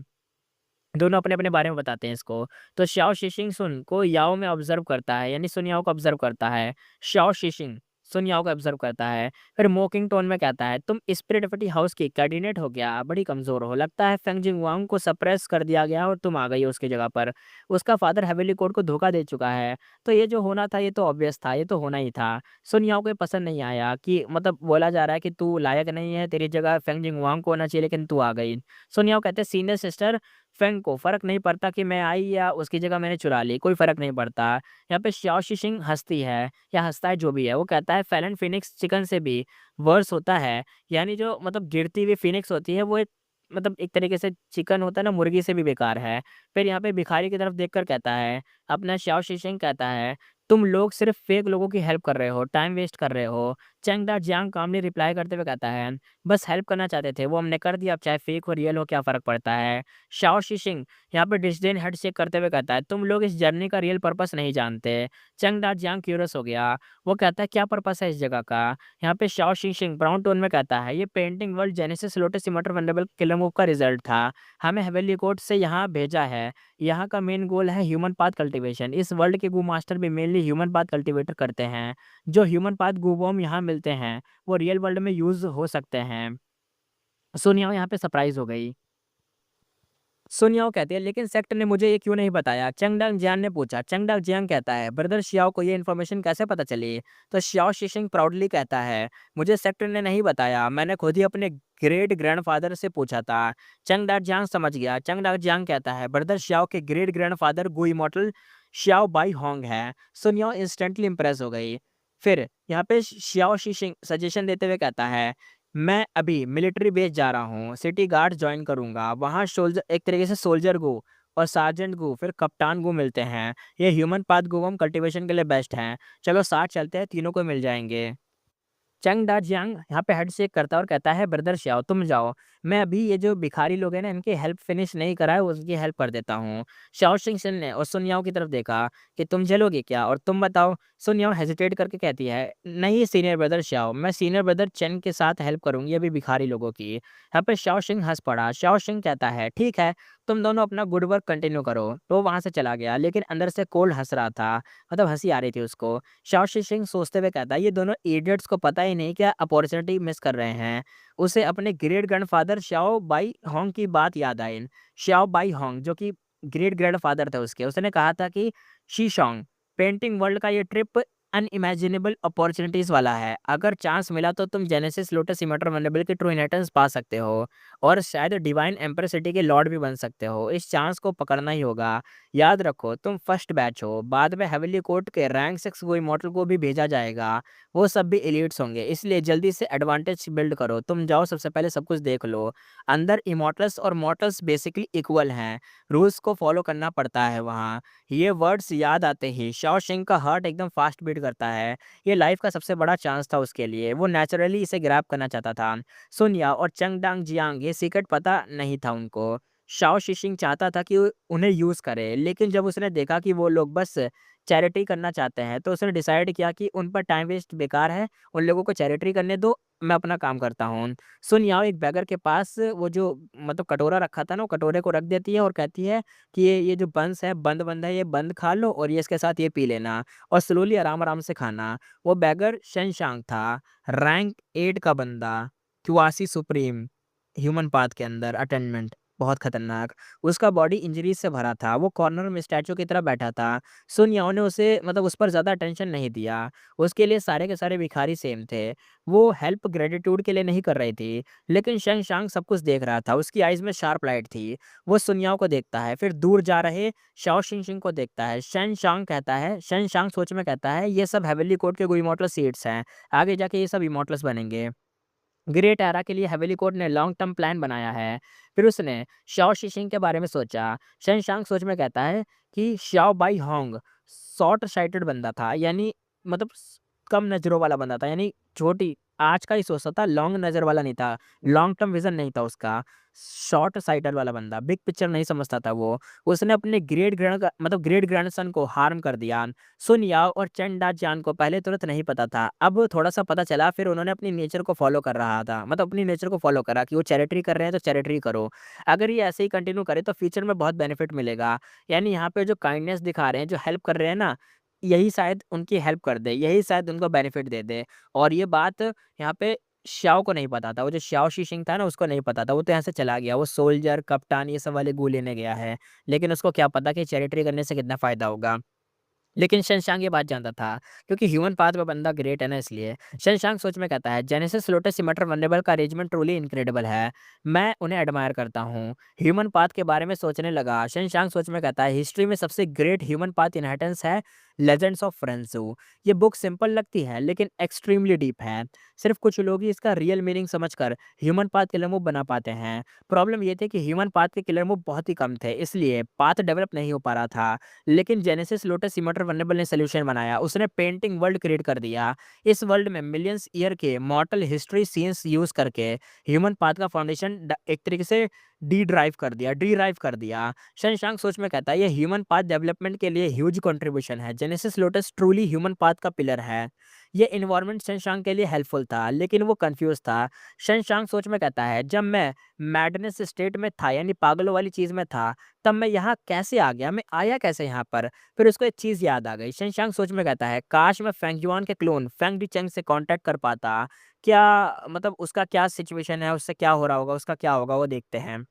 दोनों अपने-अपने बारे में बताते हैं इसको। तो शाओ शिशिंग सुन को याओ में ऑब्ज़र्व करता है, यानी सुन याओ को ऑब्ज़र्व करता है। शाओ शिशिंग सुन याओ को ऑब्ज़र्व करता है। फिर मोकिंग टोन में कहता है, "तुम स्पिरिटिविटी हाउस की कैंडिडेट हो क्या? बड़ी कमज़ोर हो। लगता है फेंग जिनहुआंग को सप्रेस कर दिया गया और तुम आ गई हो उसकी जगह पर। उसका फ़ादर हेवेली कोर्ट को धोखा दे चुका है। तो ये जो होना था ये तो ऑब्वियस था, ये तो होना ही था।" सुन याओ को ये पसंद नहीं आया कि मतलब बोला जा रहा है कि तू लायक नहीं है, तेरी जगह फेंग जिनहुआंग को होना चाहिए लेकिन तू आ गई। सुन याओ कहते हैं, "सीनियर सिस्टर फेंग को फ़र्क नहीं पड़ता कि मैं आई या उसकी जगह मैंने चुरा ली, कोई फ़र्क नहीं पड़ता।" यहाँ पे शाओ शिशिंग हँसती है या हँसता है जो भी है, वो कहता है फैलन फ़िनिक्स चिकन से भी वर्स होता है। यानी जो मतलब गिरती हुई फ़िनिक्स होती है वो एक मतलब एक तरीके से चिकन होता है ना, मुर्गी से भी बेकार है। फिर यहाँ पे भिखारी की तरफ देखकर कहता है, अपना शाओ शिशिंग कहता है, "तुम लोग सिर्फ़ फ़ेक लोगों की हेल्प कर रहे हो, टाइम वेस्ट कर रहे हो।" चैंग दा जियांग कामली रिप्लाई करते हुए कहता है, "बस हेल्प करना चाहते थे, वो हमने कर दिया, अब चाहे फ़ेक हो, रियल हो, क्या फ़र्क पड़ता है?" शाओ शिशिंग यहाँ पे डिस्डेन हेड शेक करते हुए कहता है, "तुम लोग इस जर्नी का रियल पर्पस नहीं जानते।" चंग डा जियांग क्यूरियस हो गया। वो कहता है, "क्या पर्पस है इस जगह का?" यहाँ पे शाओ शिशिंग ब्राउन टोन में कहता है, "ये painting world genesis lotus immortal wonderful killer move का रिज़ल्ट था। हमें हेवेली कोर्ट से यहाँ भेजा है। यहाँ का मेन गोल है ह्यूमन पाथ कल्टीवेशन। इस वर्ल्ड के गू मास्टर भी मेनली ह्यूमन पाथ कल्टीवेटर करते हैं। जो ह्यूमन पाथ गू वॉर्म यहाँ मिलते हैं, वो रियल वर्ल्ड में यूज़ हो सकते हैं।" सोनिया यहाँ पे सरप्राइज़ हो गई। सुनियाओ कहती है लेकिन सेक्ट ने मुझे ये क्यों नहीं बताया? चंगडांग जियान ने पूछा। चंगडांग जियांग कहता है ब्रदर शियाओ को ये इन्फॉर्मेशन कैसे पता चली? तो शियाओ शिशिंग प्राउडली कहता है मुझे सेक्ट ने नहीं बताया, मैंने खुद ही अपने ग्रेट ग्रैंडफादर से पूछा था। चंगडांग जियांग समझ गया। चंगडांग जियांग कहता है ब्रदर शियाओ के ग्रेट ग्रैंडफादर गु इमॉर्टल शियाओ बाई होंग है। सुनियाओ इंस्टेंटली इंप्रेस हो गई। फिर यहाँ पे शियाओ शिशिंग सजेशन देते हुए कहता है मैं अभी मिलिट्री बेस जा रहा हूँ, सिटी गार्ड जॉइन करूँगा। वहाँ सोल्जर एक तरीके से सोल्जर गू और सार्जेंट गू फिर कप्तान गू मिलते हैं। ये ह्यूमन पाथ गू हम कल्टीवेशन के लिए बेस्ट हैं। चलो साथ चलते हैं, तीनों को मिल जाएँगे। चंग डा जियांग यहाँ पे हेड शेक करता है और कहता है ब्रदर श्याओ तुम जाओ, मैं अभी ये जो भिखारी लोग हैं ना इनकी हेल्प फिनिश नहीं करा है उसकी हेल्प कर देता हूँ। शाओ शिंग शन ने और सुन याओ की तरफ देखा कि तुम चलोगे क्या और तुम बताओ। सुन याओ हेजिटेट करके कहती है नहीं सीनियर ब्रदर श्याओ, मैं सीनियर ब्रदर चेन के साथ हेल्प करूंगी अभी भिखारी लोगों की। यहाँ पे शाओ शिंग हंस पड़ा। शाओ शिंग कहता है ठीक है, तुम दोनों अपना गुड वर्क कंटिन्यू करो। तो वहां से चला गया लेकिन अंदर से कोल्ड हंस रहा था, मतलब हंसी आ रही थी उसको। शाओ शिशिंग सोचते हुए कहता है ये दोनों इडियट्स को पता ही नहीं क्या अपॉर्चुनिटी मिस कर रहे हैं। उसे अपने great grandfather Shao by Hong की बात याद आई। शाओ बाई होंग जो कि ग्रेट ग्रैंडफादर थे उसके, उसने कहा था कि शीशोंग पेंटिंग वर्ल्ड का ये ट्रिप अनइमेजिनेबल अपॉर्चुनिटीज़ वाला है। अगर चांस मिला तो तुम जेनेसिस लोटस इमॉर्टल वल्नरेबल के ट्रू इनहेरिटेंस पा सकते हो और शायद डिवाइन एम्परर सिटी के लॉर्ड भी बन सकते हो। इस चांस को पकड़ना ही होगा। याद रखो तुम फर्स्ट बैच हो, बाद में हेवनली कोर्ट के रैंक 6 वो इमॉर्टल को भी भेजा जाएगा। वो सब भी एलीट्स होंगे, इसलिए जल्दी से एडवांटेज बिल्ड करो। तुम जाओ सबसे पहले सब कुछ देख लो। अंदर इमॉर्टल्स और मॉर्टल्स बेसिकली इक्वल हैं। रूल्स को फॉलो करना पड़ता है वहाँ। ये वर्ड्स याद आते ही शाओशिंग का हार्ट एकदम फास्ट बीट करता है। ये लाइफ का सबसे बड़ा चांस था उसके लिए। वो नेचुरली इसे ग्रैब करना चाहता था। सुन याओ और चंग डांग जियांग ये सीक्रेट पता नहीं था उनको। शाओ शिशिंग चाहता था कि उन्हें यूज़ करे, लेकिन जब उसने देखा कि वो लोग बस चैरिटी करना चाहते हैं, तो उसने डिसाइड किया कि उन पर टाइम वेस्ट बेकार है, उन लोगों को चैरिटी करने दो, मैं अपना काम करता हूँ। सुन याओ एक बेगर के पास वो जो मतलब कटोरा रखा था ना, वो कटोरे को रख देती है और कहती है कि ये जो बंस है, बंद-बंद है, ये बंद खा लो और ये इसके साथ ये पी लेना और स्लोली आराम-आराम से खाना। वो बेगर शेनशांग था, रैंक 8 का बंदा, क्वासी सुप्रीम, ह्यूमन पाथ के अंदर अटेंडेंट, बहुत खतरनाक। उसका बॉडी इंजरीज़ से भरा था, वो कॉर्नर में स्टैच्यू की तरह बैठा था। सुन याओ ने उसे मतलब उस पर ज़्यादा अटेंशन नहीं दिया, उसके लिए सारे के सारे भिखारी सेम थे। वो हेल्प ग्रैटिट्यूड के लिए नहीं कर रही थी, लेकिन शेंग सब कुछ देख रहा था, उसकी आइज़ में शार्प लाइट थी। वो सुन याओ को देखता है, फिर दूर जा रहे शाओ शिंगशिंग को देखता है। शेन शांग सोच में कहता है, ये सब हेवनली कोर्ट के कोई इमॉर्टल सीड्स हैं, आगे जाके ये सब इमॉर्टल्स बनेंगे। ग्रेट एरा के लिए हेवनली कोर्ट ने लॉन्ग टर्म प्लान बनाया है। फिर उसने शाओ शिशिंग के बारे में सोचा। शेनशांग सोच में कहता है कि Shao by Hong short sighted बंदा था, यानी मतलब कम नज़रों वाला बंदा था, यानी छोटी आज का ही सोचता था, लॉन्ग नज़र वाला नहीं था, लॉन्ग टर्म विज़न नहीं था उसका। शॉर्ट साइटेड वाला बंदा, बिग पिक्चर नहीं समझता था वो। उसने अपने ग्रेट ग्रैंडसन को हार्म कर दिया। सुन याओ और चेन डा जियान को पहले तुरंत नहीं पता था, अब थोड़ा-सा पता चला, फिर उन्होंने अपनी नेचर को फ़ॉलो कर रहा था, मतलब अपनी नेचर को फ़ॉलो करा कि वो चैरिटी कर रहे हैं तो चैरिटी करो। अगर ये ऐसे ही कंटिन्यू करे तो फ्यूचर में बहुत बेनिफिट मिलेगा। यानी यहाँ पे जो काइंडनेस दिखा रहे हैं, जो हेल्प कर रहे हैं ना, यही शायद उनकी हेल्प कर दे, यही शायद उनको बेनिफिट दे दे। और ये बात यहाँ पे शाओ को नहीं पता था, वो जो शाओ शीशिंग था ना उसको नहीं पता था, वो तो यहाँ से चला गया, वो सोल्जर, कप्तान ये सब वाले गू लेने गया है। लेकिन उसको क्या पता कि चैरिटी करने से कितना फ़ायदा होगा। लेकिन शेनशांग ये बात जानता था, क्योंकि ह्यूमन पाथ में बंदा ग्रेट है ना इसलिए। शेनशांग सोच में कहता है, जेनेसिस लोटस सिमेट्र वल्नरेबल का अरेंजमेंट ट्रूली इनक्रेडिबल है। मैं उन्हें एडमायर करता हूँ। ह्यूमन पाथ के बारे में सोचने लगा। शेनशांग सोच में कहता है, हिस्ट्री में सबसे ग्रेट ह्यूमन पाथ इनहेरिटेंस है लेजेंड्स ऑफ फ्रेंज़ू। ये बुक सिंपल लगती है लेकिन एक्सट्रीमली डीप है। सिर्फ कुछ लोग ही इसका रियल मीनिंग समझकर ह्यूमन पाथ किलर मूव बना पाते हैं। प्रॉब्लम ये थी कि ह्यूमन पाथ के किलर मूव बहुत ही कम थे, इसलिए पाथ डेवलप नहीं हो पा रहा था। लेकिन जेनेसिस लोटस इमॉर्टल वल्नरेबल ने सॉल्यूशन बनाया। उसने पेंटिंग वर्ल्ड क्रिएट कर दिया। इस वर्ल्ड में मिलियंस ईयर के मॉर्टल हिस्ट्री सीन्स यूज़ करके ह्यूमन पाथ का फाउंडेशन एक तरीके से डी ड्राइव कर दिया। शेनशांग सोच में कहता है, ये ह्यूमन पाथ डेवलपमेंट के लिए ह्यूज कंट्रीब्यूशन है। Genesis lotus truly human path का पिलर है। ये एनवायरनमेंट शेनशांग के लिए हेल्पफुल था, लेकिन वो कंफ्यूज था। शेनशांग सोच में कहता है, जब मैं मैडनेस स्टेट में था, यानी पागलों वाली चीज़ में था, तब मैं यहाँ कैसे आ गया? मैं आया कैसे यहाँ पर? फिर उसको एक चीज़ याद आ गई। शेनशांग सोच में कहता है, काश मैं फेंग जुआन के क्लोन फेंग डीचेंग से कॉन्टैक्ट कर पाता। क्या मतलब उसका क्या सिचुएशन है, उससे क्या हो रहा होगा, उसका क्या होगा वो देखते हैं।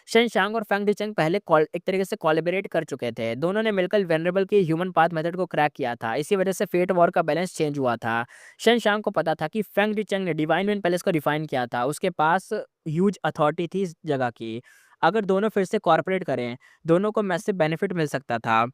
शेनशांग और फेंग डीचेंग पहले एक तरीके से कोलैबोरेट कर चुके थे। दोनों ने मिलकर वेनरेबल की ह्यूमन पाथ मेथड को क्रैक किया था। इसी वजह से फेट वॉर का बैलेंस चेंज हुआ था। शेनशांग को पता था कि फेंग डीचेंग ने डिवाइन विन पैलेस को रिफाइन किया था। उसके पास ह्यूज अथॉरिटी थी इस जगह की। अगर दोनों फिर से कॉर्पोरेट करें, दोनों को मैसिव बेनिफिट मिल सकता था।